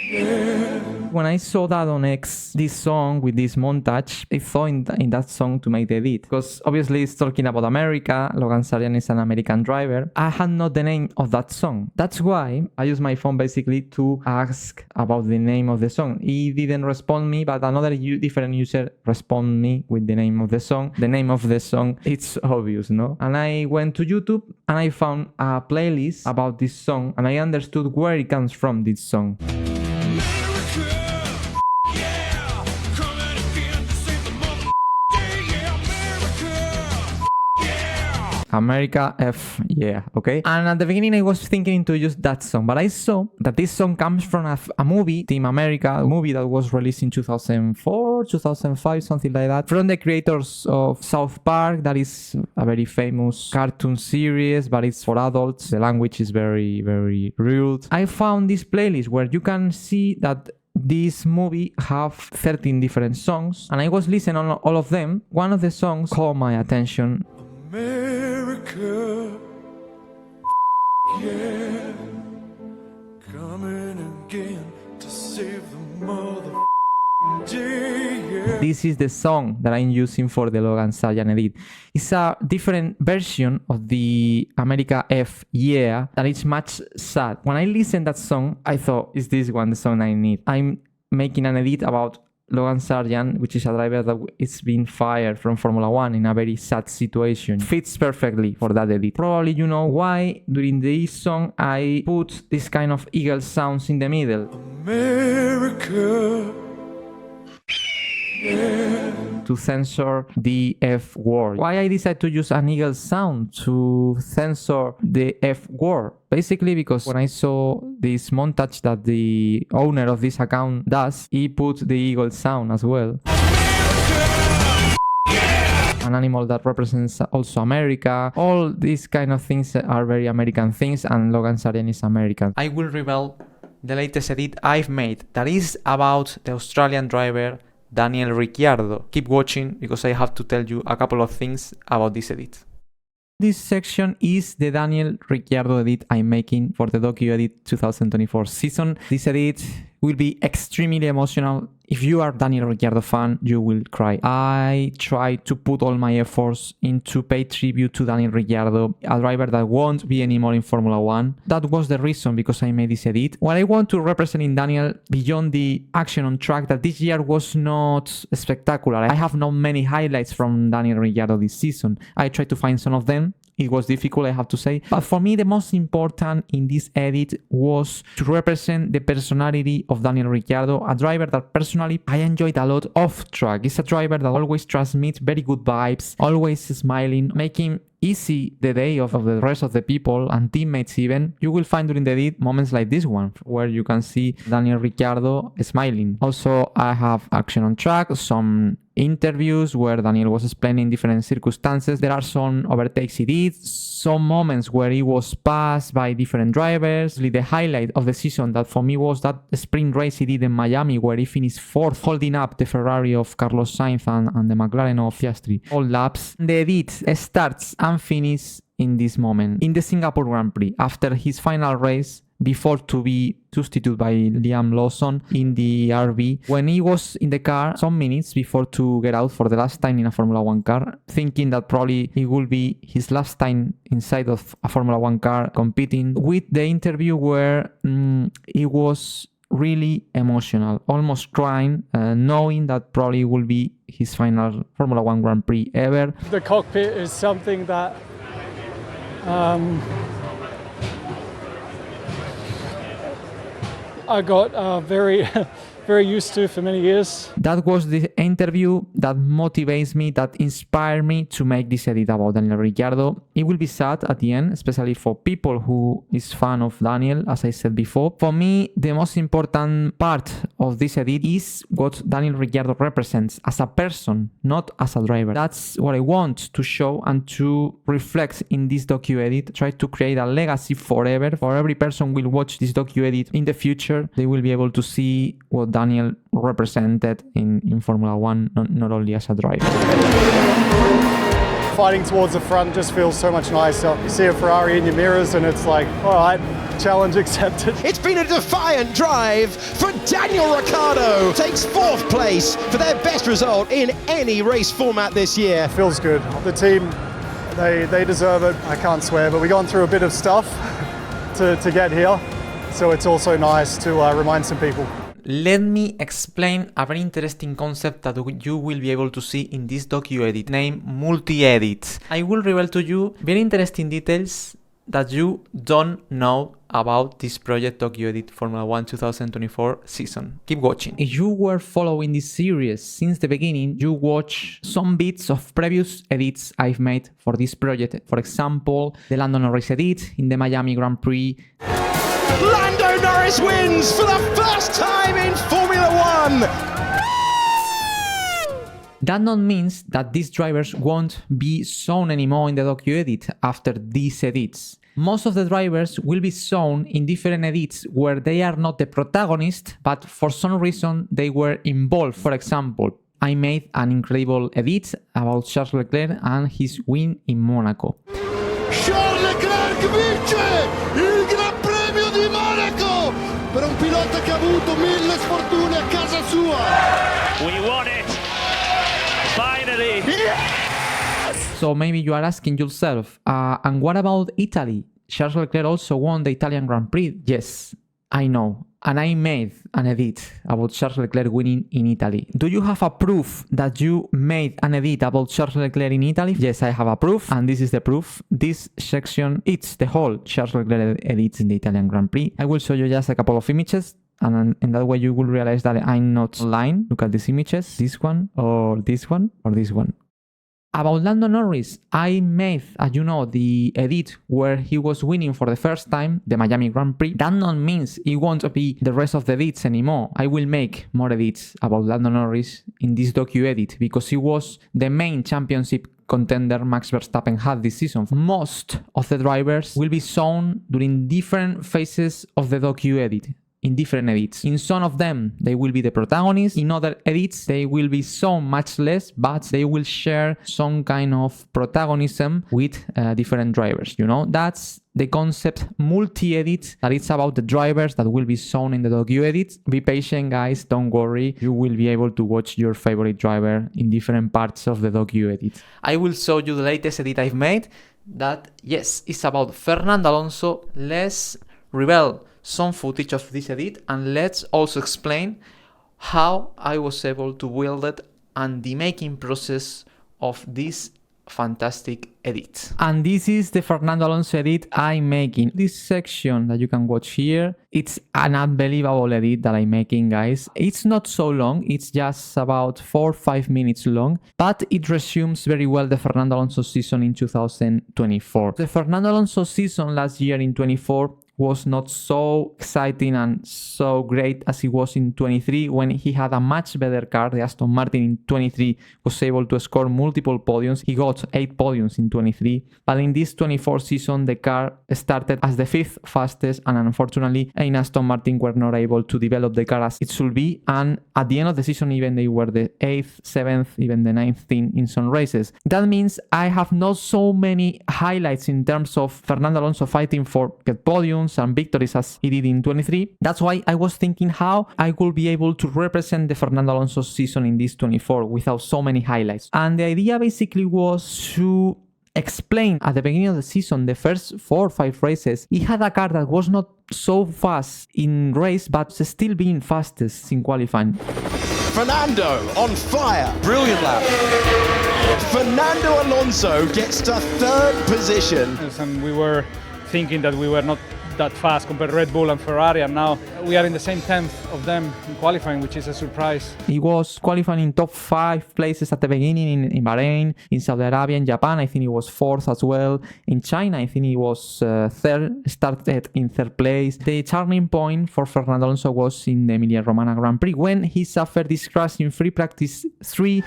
Speaker 2: Yeah. When I saw that on X, this song with this montage, I thought in that song to make the edit. Because obviously it's talking about America, Logan Sargeant is an American driver. I had not the name of that song. That's why I used my phone basically to ask about the name of the song. He didn't respond me, but another different user responded me with the name of the song. The name of the song, it's obvious, no? And I went to YouTube and I found a playlist about this song and I understood where it comes from, this song. America F, yeah, okay? And at the beginning I was thinking to use that song, but I saw that this song comes from a movie, Team America, a movie that was released in 2004, 2005, something like that, from the creators of South Park. That is a very famous cartoon series, but it's for adults. The language is very, very rude. I found this playlist where you can see that this movie have 13 different songs, and I was listening on all of them. One of the songs caught my attention. America, yeah, coming again to save the mother day, yeah. This is the song that I'm using for the Logan Sargeant edit. It's a different version of the America F, yeah, that is much sad. When I listened that song, I thought, is this one the song I need? I'm making an edit about Logan Sargeant, which is a driver that is being fired from Formula 1 in a very sad situation. Fits perfectly for that edit. Probably you know why during this song I put this kind of eagle sounds in the middle. America, yeah. To censor the F word. Why I decided to use an eagle sound to censor the F word? Basically because when I saw this montage that the owner of this account does, he put the eagle sound as well. An animal that represents also America. All these kind of things are very American things, and Logan Sargeant is American. I will reveal the latest edit I've made that is about the Australian driver Daniel Ricciardo. Keep watching because I have to tell you a couple of things about this edit. This section is the Daniel Ricciardo edit I'm making for the Docuedit 2024 season. This edit will be extremely emotional. If you are Daniel Ricciardo fan, you will cry. I tried to put all my efforts into pay tribute to Daniel Ricciardo, a driver that won't be anymore in Formula 1. That was the reason because I made this edit. What I want to represent in Daniel, beyond the action on track, that this year was not spectacular. I have not many highlights from Daniel Ricciardo this season. I tried to find some of them. It was difficult, I have to say. But for me, the most important in this edit was to represent the personality of Daniel Ricciardo, a driver that personally I enjoyed a lot off track. It's a driver that always transmits very good vibes, always smiling, making easy the day of the rest of the people and teammates even. You will find during the edit moments like this one where you can see Daniel Ricciardo smiling. Also, I have action on track, some interviews where Daniel was explaining different circumstances. There are some overtakes he did, some moments where he was passed by different drivers. The highlight of the season that for me was that sprint race he did in Miami where he finished 4th, holding up the Ferrari of Carlos Sainz and the McLaren of Piastri. All laps. The edit starts and finishes in this moment. In the Singapore Grand Prix, after his final race, before to be substituted by Liam Lawson in the RB, when he was in the car some minutes before to get out for the last time in a Formula 1 car, thinking that probably it will be his last time inside of a Formula 1 car competing, with the interview where he was really emotional, almost crying, knowing that probably will be his final Formula 1 Grand Prix ever.
Speaker 11: The cockpit is something that I got very used to for many years.
Speaker 2: That was the interview that motivates me, that inspired me to make this edit about Daniel Ricciardo. It will be sad at the end, especially for people who is fan of Daniel, as I said before. For me, the most important part of this edit is what Daniel Ricciardo represents as a person, not as a driver. That's what I want to show and to reflect in this docu-edit. Try to create a legacy forever. For every person who will watch this docu-edit in the future, they will be able to see what Daniel represented in Formula 1, not only as a driver.
Speaker 11: Fighting towards the front just feels so much nicer. You see a Ferrari in your mirrors and it's like, all right, challenge accepted.
Speaker 4: It's been a defiant drive for Daniel Ricciardo. Takes 4th place for their best result in any race format this year.
Speaker 11: Feels good. The team, they deserve it. I can't swear, but we've gone through a bit of stuff to get here. So it's also nice to remind some people.
Speaker 2: Let me explain a very interesting concept that you will be able to see in this docu-edit named multi-edit. I will reveal to you very interesting details that you don't know about this project Docuedit Formula One 2024 season. Keep watching. If you were following this series since the beginning, you watch some bits of previous edits I've made for this project. For example, the Lando Norris edit in the Miami Grand Prix.
Speaker 4: Lando Norris wins for the first time in Formula One!
Speaker 2: That not means that these drivers won't be shown anymore in the docu-edit after these edits. Most of the drivers will be shown in different edits where they are not the protagonist, but for some reason they were involved. For example, I made an incredible edit about Charles Leclerc and his win in Monaco.
Speaker 12: Charles Leclerc vince il Gran Premio di Monaco per un pilota che ha avuto 1000 sfortune a casa sua.
Speaker 8: We won it! Finally!
Speaker 2: So maybe you are asking yourself, and what about Italy? Charles Leclerc also won the Italian Grand Prix. Yes, I know. And I made an edit about Charles Leclerc winning in Italy. Do you have a proof that you made an edit about Charles Leclerc in Italy? Yes, I have a proof, and this is the proof. This section, it's the whole Charles Leclerc edits in the Italian Grand Prix. I will show you just a couple of images, and in that way you will realize that I'm not lying. Look at these images. This one, or this one, or this one. About Lando Norris, I made, as you know, the edit where he was winning for the first time the Miami Grand Prix. That not means it won't be the rest of the edits anymore. I will make more edits about Lando Norris in this docu-edit because he was the main championship contender Max Verstappen had this season. Most of the drivers will be shown during different phases of the docu-edit. In different edits. In some of them, they will be the protagonists. In other edits, they will be so much less, but they will share some kind of protagonism with different drivers. You know, that's the concept multi-edit, that it's about the drivers that will be shown in the docu-edit. Be patient, guys. Don't worry. You will be able to watch your favorite driver in different parts of the docu-edit. I will show you the latest edit I've made that, yes, it's about Fernando Alonso. Let's reveal some footage of this edit, and let's also explain how I was able to build it and the making process of this fantastic edits.
Speaker 1: And this is the Fernando Alonso edit I'm making. This section that you can watch here, it's an unbelievable edit that I'm making, guys. It's not so long, it's just about 4 or 5 minutes long, but it resumes very well the Fernando Alonso season in 2024. The Fernando Alonso season last year in 24 was not so exciting and so great as it was in 23, when he had a much better car. The Aston Martin in 23 was able to score multiple podiums. He got 8 podiums in 23, but in this 24 season the car started as the 5th fastest, and unfortunately in Aston Martin were not able to develop the car as it should be, and at the end of the season even they were the 8th, 7th, even the 9th team in some races. That means I have not so many highlights in terms of Fernando Alonso fighting for get podiums and victories as he did in 23. That's why I was thinking how I could be able to represent the Fernando Alonso season in this 24 without so many highlights. And the idea basically was to explain at the beginning of the season, the first 4 or 5 races, he had a car that was not so fast in race, but still being fastest in qualifying.
Speaker 4: Fernando on fire, brilliant lap. Fernando Alonso gets to 3rd position.
Speaker 13: And we were thinking that we were not that fast compared to Red Bull and Ferrari, and now we are in the same 10th of them in qualifying, which is a surprise.
Speaker 1: He was qualifying in top 5 places at the beginning in Bahrain, in Saudi Arabia, in Japan. I think he was 4th as well. In China, I think he was 3rd, started in 3rd place. The turning point for Fernando Alonso was in the Emilia-Romagna Grand Prix when he suffered this crash in free practice 3.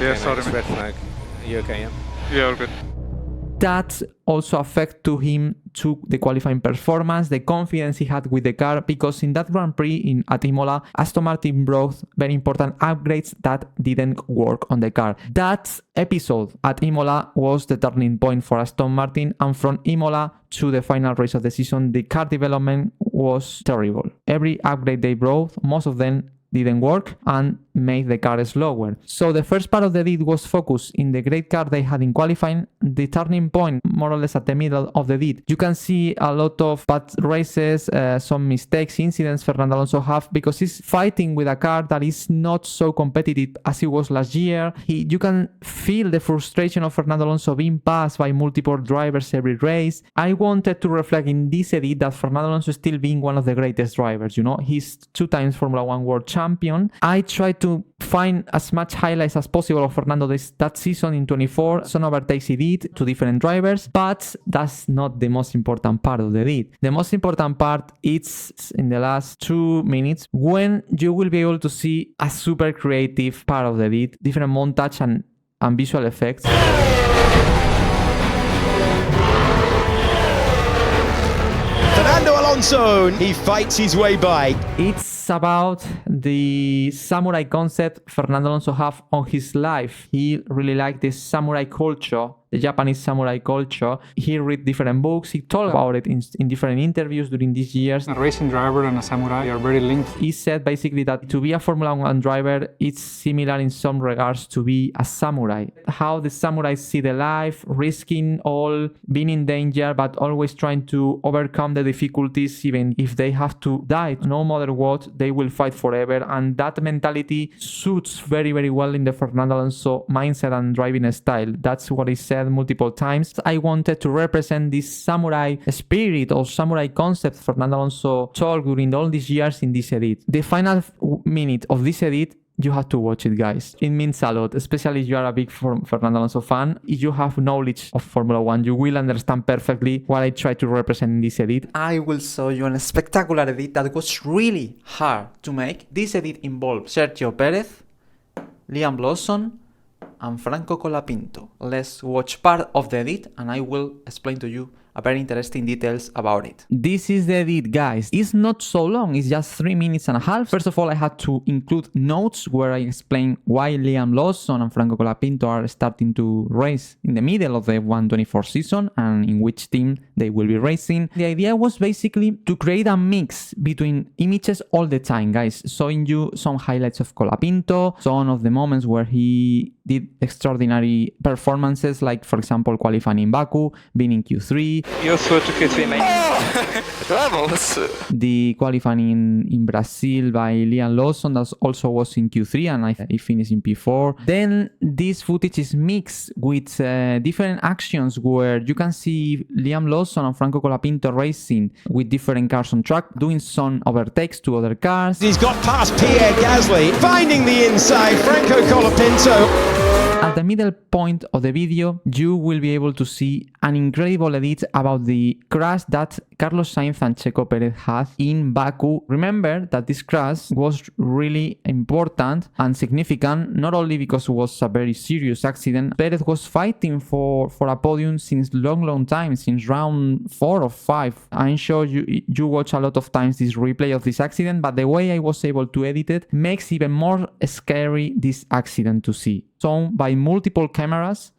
Speaker 14: Yeah, sorry, red flag. You okay, yeah?
Speaker 15: Yeah, all good.
Speaker 1: That also affected him to the qualifying performance, the confidence he had with the car, because in that Grand Prix at Imola, Aston Martin brought very important upgrades that didn't work on the car. That episode at Imola was the turning point for Aston Martin, and from Imola to the final race of the season, the car development was terrible. Every upgrade they brought, most of them didn't work and made the car slower. So the first part of the edit was focused in the great car they had in qualifying, the turning point more or less at the middle of the edit. You can see a lot of bad races, some mistakes, incidents Fernando Alonso have, because he's fighting with a car that is not so competitive as he was last year. You can feel the frustration of Fernando Alonso being passed by multiple drivers every race. I wanted to reflect in this edit that Fernando Alonso is still being one of the greatest drivers. You know, he's 2 times Formula One world champion. I tried to find as much highlights as possible of Fernando that season in 24. Some overtakes he did to different drivers, but that's not the most important part of the edit. The most important part is in the last 2 minutes, when you will be able to see a super creative part of the edit, different montage and visual effects.
Speaker 4: Fernando Alonso, he fights his way by.
Speaker 1: It's about the samurai concept Fernando Alonso have on his life. He really liked this samurai culture, the Japanese samurai culture. He read different books. He talked about it in different interviews during these years.
Speaker 13: A racing driver and a samurai are very linked.
Speaker 1: He said basically that to be a Formula One driver, it's similar in some regards to be a samurai. How the samurais see the life, risking all, being in danger, but always trying to overcome the difficulties, even if they have to die. No matter what, they will fight forever. And that mentality suits very, very well in the Fernando Alonso mindset and driving style. That's what he said multiple times. I wanted to represent this samurai spirit or samurai concept Fernando Alonso talked during all these years in this edit. The final minute of this edit, you have to watch it, guys. It means a lot, especially if you are a big Fernando Alonso fan. If you have knowledge of Formula One, you will understand perfectly what I try to represent in this edit.
Speaker 2: I will show you a spectacular edit that was really hard to make. This edit involves Sergio Pérez, Liam Lawson, and Franco Colapinto. Let's watch part of the edit and I will explain to you a very interesting details about it.
Speaker 1: This is the edit, guys. It's not so long, it's just 3 minutes and a half. First of all, I had to include notes where I explain why Liam Lawson and Franco Colapinto are starting to race in the middle of the 124 season and in which team they will be racing. The idea was basically to create a mix between images all the time, guys, showing you some highlights of Colapinto, some of the moments where he did extraordinary performances, like for example qualifying in Baku, being in Q3, see.
Speaker 14: Io so che sei
Speaker 15: Vamos! The qualifying in Brazil by Liam Lawson, that also was in Q3 and he finished in P4. Then this footage is mixed with different actions where you can see Liam Lawson and Franco Colapinto racing with different cars on track, doing some overtakes to other cars.
Speaker 4: He's got past Pierre Gasly, finding the inside, Franco Colapinto.
Speaker 15: At the middle point of the video, you will be able to see an incredible edit about the crash that Carlos Sainz and Checo Pérez had in Baku. Remember that this crash was really important and significant, not only because it was a very serious accident. Pérez was fighting for a podium since long time, since round 4 or 5. I'm sure you watch a lot of times this replay of this accident, but the way I was able to edit it makes even more scary this accident to see. Shown by multiple cameras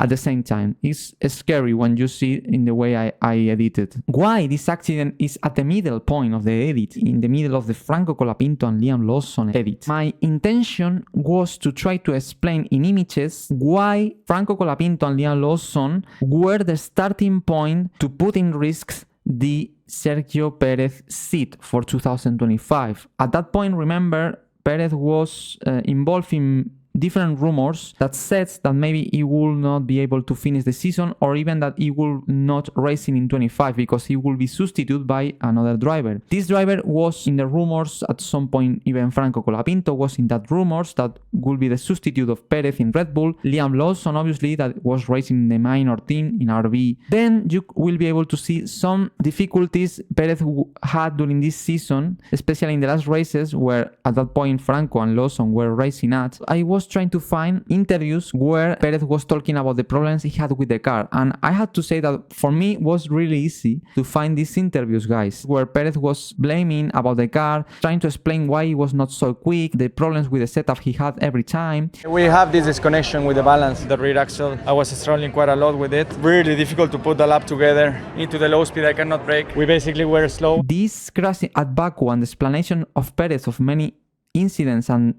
Speaker 15: at the same time. It's scary when you see it in the way I edited. Why this accident is at the middle point of the edit, in the middle of the Franco Colapinto and Liam Lawson edit. My intention was to try to explain in images why Franco Colapinto and Liam Lawson were the starting point to put in risk the Sergio Pérez seat for 2025. At that point, remember, Pérez was involved in different rumors that says that maybe he will not be able to finish the season, or even that he will not racing in 25 because he will be substituted by another driver. This driver was in the rumors at some point. Even Franco Colapinto was in that rumors that will be the substitute of Pérez in Red Bull. Liam Lawson, obviously, that was racing in the minor team in RB. Then you will be able to see some difficulties Pérez had during this season, especially in the last races where at that point Franco and Lawson were racing at. I was trying to find interviews where Pérez was talking about the problems he had with the car, and I had to say that for me it was really easy to find these interviews, guys, where Pérez was blaming about the car, trying to explain why he was not so quick, the problems with the setup he had every time.
Speaker 13: We have this disconnection with the balance, the rear axle. I was struggling quite a lot with it. Really difficult to put the lap together. Into the low speed I cannot brake. We basically were slow.
Speaker 15: This crash at Baku and the explanation of Pérez of many incidents and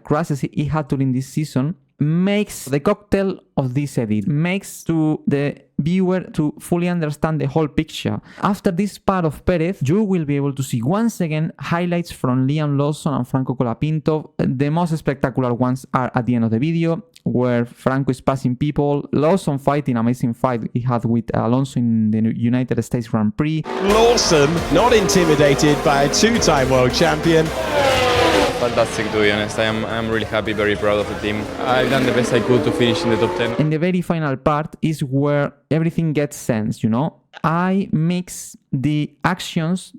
Speaker 15: crashes he had during this season makes the cocktail of this edit, makes to the viewer to fully understand the whole picture. After this part of Pérez, you will be able to see once again highlights from Liam Lawson and Franco Colapinto. The most spectacular ones are at the end of the video, where Franco is passing people, Lawson fighting, amazing fight he had with Alonso in the United States Grand Prix.
Speaker 4: Lawson not intimidated by a two-time world champion.
Speaker 16: Fantastic, to be honest. I'm really happy, very proud of the team. I've done the best I could to finish in the top 10.
Speaker 15: And the very final part is where everything gets sense, you know? I mix the actions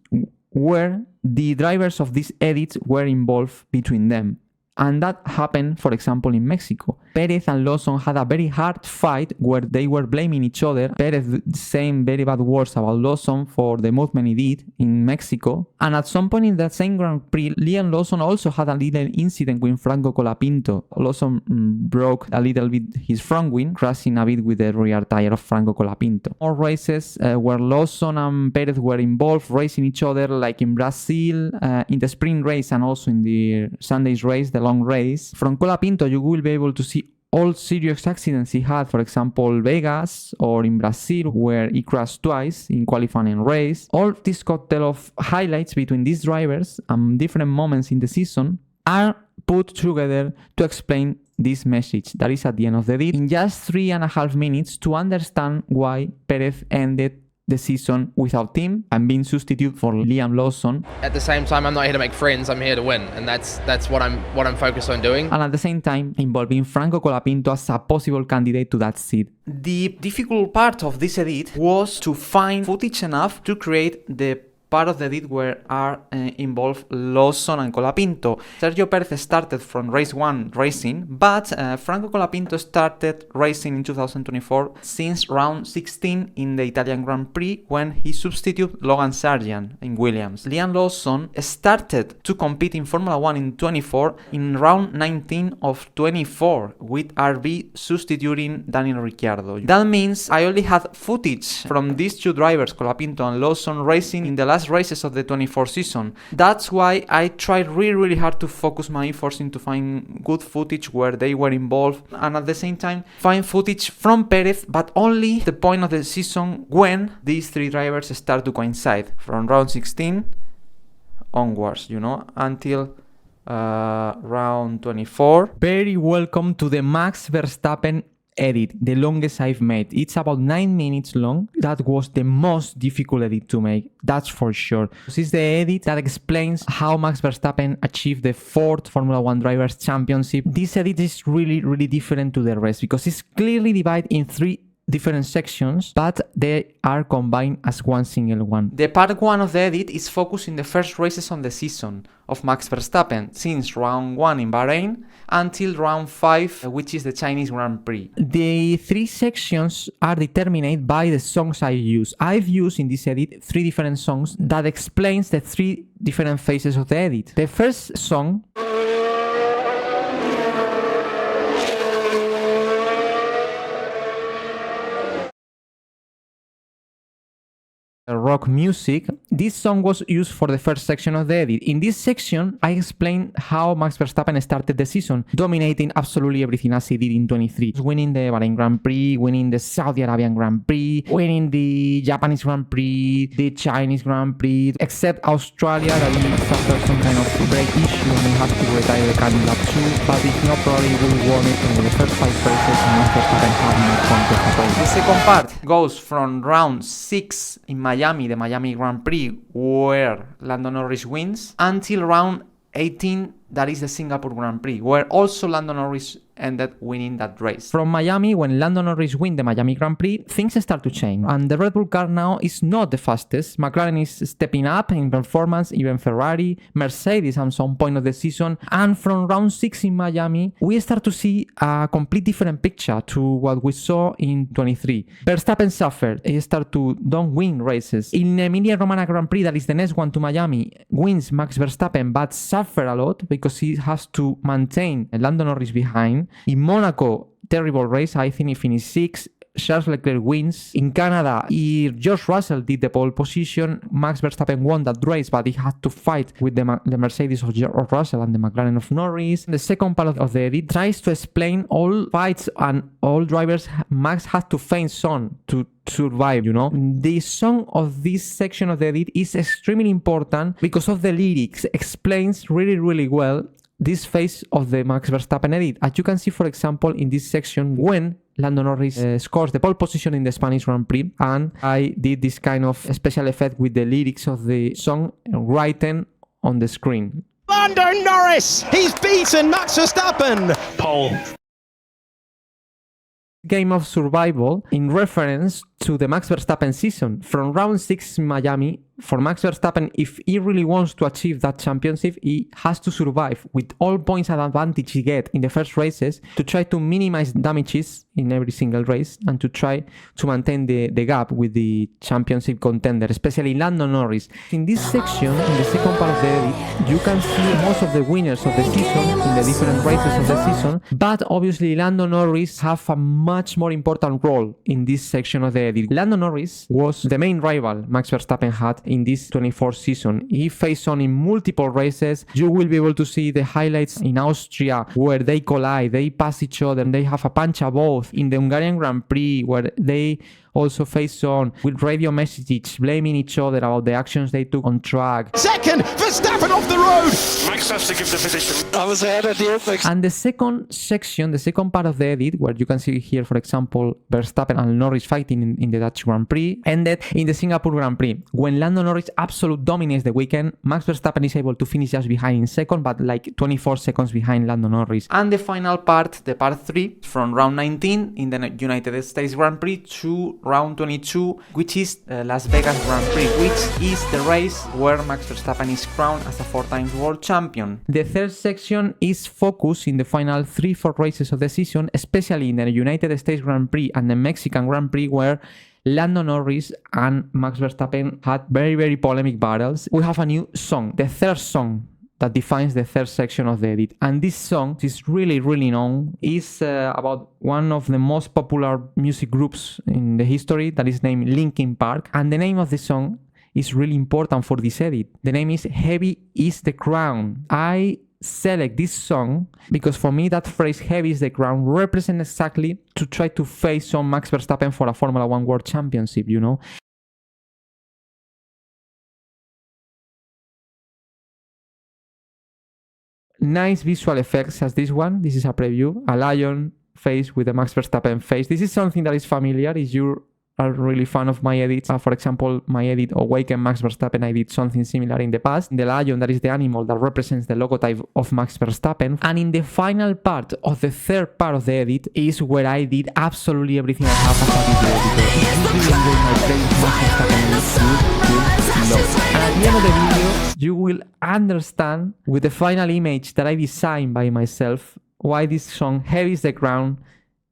Speaker 15: where the drivers of these edits were involved between them. And that happened, for example, in Mexico. Pérez and Lawson had a very hard fight where they were blaming each other. Pérez saying very bad words about Lawson for the movement he did in Mexico. And at some point in that same Grand Prix, Liam Lawson also had a little incident with Franco Colapinto. Lawson broke a little bit his front wing, crashing a bit with the rear tire of Franco Colapinto. More races where Lawson and Pérez were involved, racing each other, like in Brazil, in the sprint race and also in the Sunday's race, the long race. From Colapinto, you will be able to see all serious accidents he had, for example, Vegas or in Brazil, where he crashed twice in qualifying and race. All this cocktail of highlights between these drivers and different moments in the season are put together to explain this message that is at the end of the video in just 3.5 minutes to understand why Pérez ended the season without him and being substituted for Liam Lawson.
Speaker 17: At the same time, I'm not here to make friends, I'm here to win, and that's what I'm focused on doing.
Speaker 15: And at the same time, involving Franco Colapinto as a possible candidate to that seat.
Speaker 2: The difficult part of this edit was to find footage enough to create the part of the edit where are involved Lawson and Colapinto. Sergio Pérez started from race 1 racing, but Franco Colapinto started racing in 2024 since round 16 in the Italian Grand Prix when he substituted Logan Sargeant in Williams. Liam Lawson started to compete in Formula One in 24 in round 19 of 24 with RB substituting Dani and Ricciardo. That means I only had footage from these two drivers, Colapinto and Lawson, racing in the last
Speaker 15: last races of the 24 season. That's why I tried really hard to focus my efforts into finding good footage where they were involved, and at the same time find footage from Pérez, but only the point of the season when these three drivers start to coincide, from round 16 onwards, until round 24. Very welcome to the Max Verstappen edit, the longest I've made. It's about 9 minutes long. That was the most difficult edit to make, that's for sure. This is the edit that explains how Max Verstappen achieved the 4th Formula One Drivers' Championship. This edit is really different to the rest because it's clearly divided in 3 different sections, but they are combined as one single one. The part 1 of the edit is focused in the first races on the season of Max Verstappen, since round 1 in Bahrain until round 5, which is the Chinese Grand Prix. The 3 sections are determined by the songs I use. I've used in this edit 3 different songs that explains the 3 different phases of the edit. The first song rock music. This song was used for the first section of the edit. In this section, I explained how Max Verstappen started the season, dominating absolutely everything as he did in 23. Winning the Bahrain Grand Prix, winning the Saudi Arabian Grand Prix, winning the Japanese Grand Prix, the Chinese Grand Prix, except Australia that he suffered some kind of brake issue and he had to retire the car in lap 2, but if not, probably will won it in the first 5 races and Max Verstappen had no contest at all. The second part goes from round 6 in Miami, the Miami Grand Prix, where Lando Norris wins, until round 18, that is the Singapore Grand Prix, where also Lando Norris ended winning that race. From Miami, when Lando Norris wins the Miami Grand Prix, things start to change, and the Red Bull car now is not the fastest. McLaren is stepping up in performance, even Ferrari, Mercedes at some point of the season, and from round 6 in Miami, we start to see a complete different picture to what we saw in 23. Verstappen suffered, he started to don't win races. In Emilia-Romagna Grand Prix, that is the next one to Miami, wins Max Verstappen, but suffer a lot because he has to maintain Lando Norris behind. In Monaco, terrible race, I think he finished 6th. Charles Leclerc wins. In Canada, George Russell did the pole position. Max Verstappen won that race, but he had to fight with the Mercedes of George Russell and the McLaren of Norris. The second part of the edit tries to explain all fights and all drivers Max had to face on to survive, The song of this section of the edit is extremely important because of the lyrics. Explains really well this phase of the Max Verstappen edit. As you can see, for example, in this section, when Lando Norris scores the pole position in the Spanish Grand Prix, and I did this kind of special effect with the lyrics of the song written on the screen.
Speaker 4: Lando Norris, he's beaten Max Verstappen.
Speaker 8: Pole.
Speaker 15: Game of survival in reference to the Max Verstappen season. From round 6 in Miami, for Max Verstappen, if he really wants to achieve that championship, he has to survive with all points and advantage he gets in the first races to try to minimize damages in every single race and to try to maintain the gap with the championship contender, especially Lando Norris. In this section, in the second part of the edit, you can see most of the winners of the season in the different races of the season, but obviously Lando Norris have a much more important role in this section of the edit. Lando Norris was the main rival Max Verstappen had in this 24th season. He faced on in multiple races. You will be able to see the highlights in Austria where they collide, they pass each other, and they have a punch above. In the Hungarian Grand Prix where they also face on with radio messages blaming each other about the actions they took on track.
Speaker 4: Second, Verstappen off the road.
Speaker 8: Max has to give the position.
Speaker 12: I was ahead of the
Speaker 15: And the second section, the second part of the edit, where you can see here, for example, Verstappen and Norris fighting in the Dutch Grand Prix, ended in the Singapore Grand Prix. When Lando Norris absolutely dominates the weekend, Max Verstappen is able to finish just behind in second, but like 24 seconds behind Lando Norris. And the final part, the part 3, from round 19 in the United States Grand Prix to round 22, which is Las Vegas Grand Prix, which is the race where Max Verstappen is crowned as a 4-time world champion. The third section is focused in the final 3-4 races of the season, especially in the United States Grand Prix and the Mexican Grand Prix, where Lando Norris and Max Verstappen had very polemic battles. We have a new song, the third song that defines the third section of the edit. And this song is really known. It's about one of the most popular music groups in the history that is named Linkin Park. And the name of the song is really important for this edit. The name is Heavy is the Crown. I select this song because for me that phrase heavy is the crown represents exactly to try to face on Max Verstappen for a Formula One World Championship, you know. Nice visual effects as this one. This is a preview, a lion face with a Max Verstappen face. This is something that is familiar if you are really fan of my edits. For example, my edit Awaken Max Verstappen, I did something similar in the past. The lion, that is the animal that represents the logotype of Max Verstappen. And in the final part of the third part of the edit is where I did absolutely everything I have as a video editor. If you really enjoyed my playlist Max Verstappen, you will know. And at the end of the video, you will understand with the final image that I designed by myself why this song, Heavy is the Crown,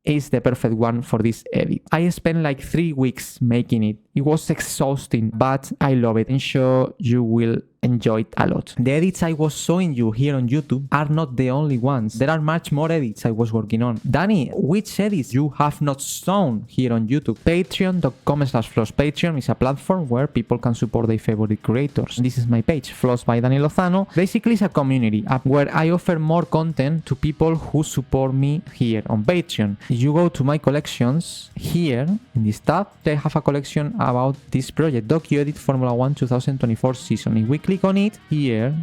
Speaker 15: is the perfect one for this edit. I spent like 3 weeks making it. It was exhausting, but I love it. I'm sure you will enjoy it a lot. The edits I was showing you here on YouTube are not the only ones. There are much more edits I was working on. Dani, which edits you have not shown here on YouTube? Patreon.com/Floss. Patreon is a platform where people can support their favorite creators. This is my page, Floss by Dani Lozano. Basically, it's a community app where I offer more content to people who support me here on Patreon. If you go to my collections here in this tab, I have a collection about this project, Docuedit Formula One 2024 season. If we click on it, here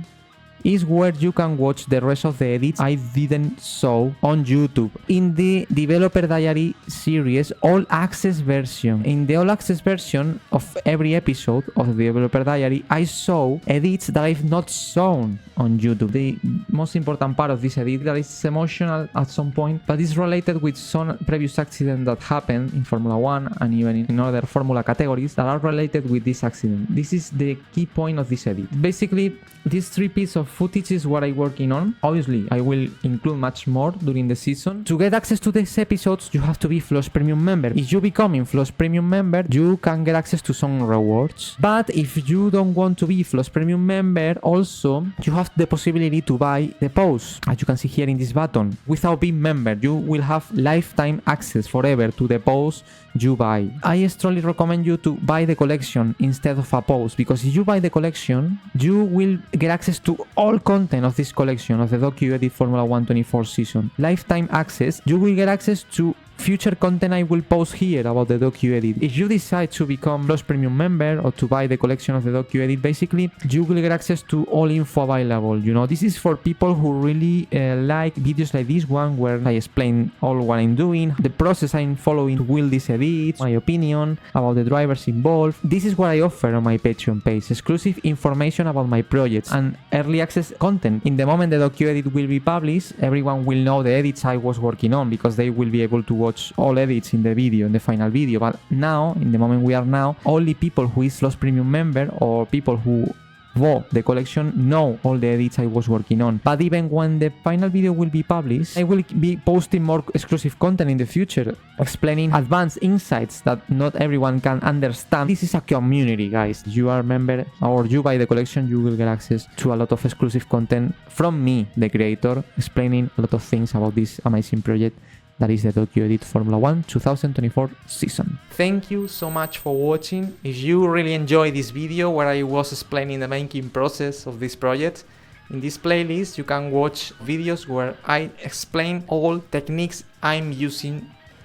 Speaker 15: is where you can watch the rest of the edits I didn't show on YouTube. In the Developer Diary series All Access version, in the All Access version of every episode of the Developer Diary, I show edits that I've not shown on YouTube. The most important part of this edit that is emotional at some point, but is related with some previous accident that happened in Formula One and even in other Formula categories that are related with this accident. This is the key point of this edit. Basically, these 3 pieces of footage is what I'm working on. Obviously, I will include much more during the season. To get access to these episodes, you have to be Floss Premium member. If you become a Floss Premium member, you can get access to some rewards. But if you don't want to be Floss Premium member, also, you have the possibility to buy the post, as you can see here in this button. Without being member, you will have lifetime access forever to the post you buy. I strongly recommend you to buy the collection instead of a post, because if you buy the collection, you will get access to all content of this collection of the Docuedit Formula One 24 season. Lifetime access, you will get access to future content I will post here about the Docuedit. If you decide to become Floss Premium member or to buy the collection of the Docuedit, basically you will get access to all info available. You know, this is for people who really like videos like this one where I explain all what I'm doing, the process I'm following to build these edits, my opinion about the drivers involved. This is what I offer on my Patreon page, exclusive information about my projects and early access content. In the moment the Docuedit will be published, everyone will know the edits I was working on because they will be able to watch all edits in the video, in the final video. But now, in the moment we are now, only people who is Floss Premium member or people who bought the collection know all the edits I was working on. But even when the final video will be published, I will be posting more exclusive content in the future, explaining advanced insights that not everyone can understand. This is a community, guys. You are a member or you buy the collection, you will get access to a lot of exclusive content from me, the creator, explaining a lot of things about this amazing project that is the Docuedit Formula One 2024 season. Thank you so much for watching. If you really enjoyed this video where I was explaining the making process of this project, in this playlist you can watch videos where I explain all techniques I'm using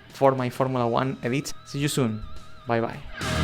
Speaker 15: for my Formula One edits. See you soon. Bye bye.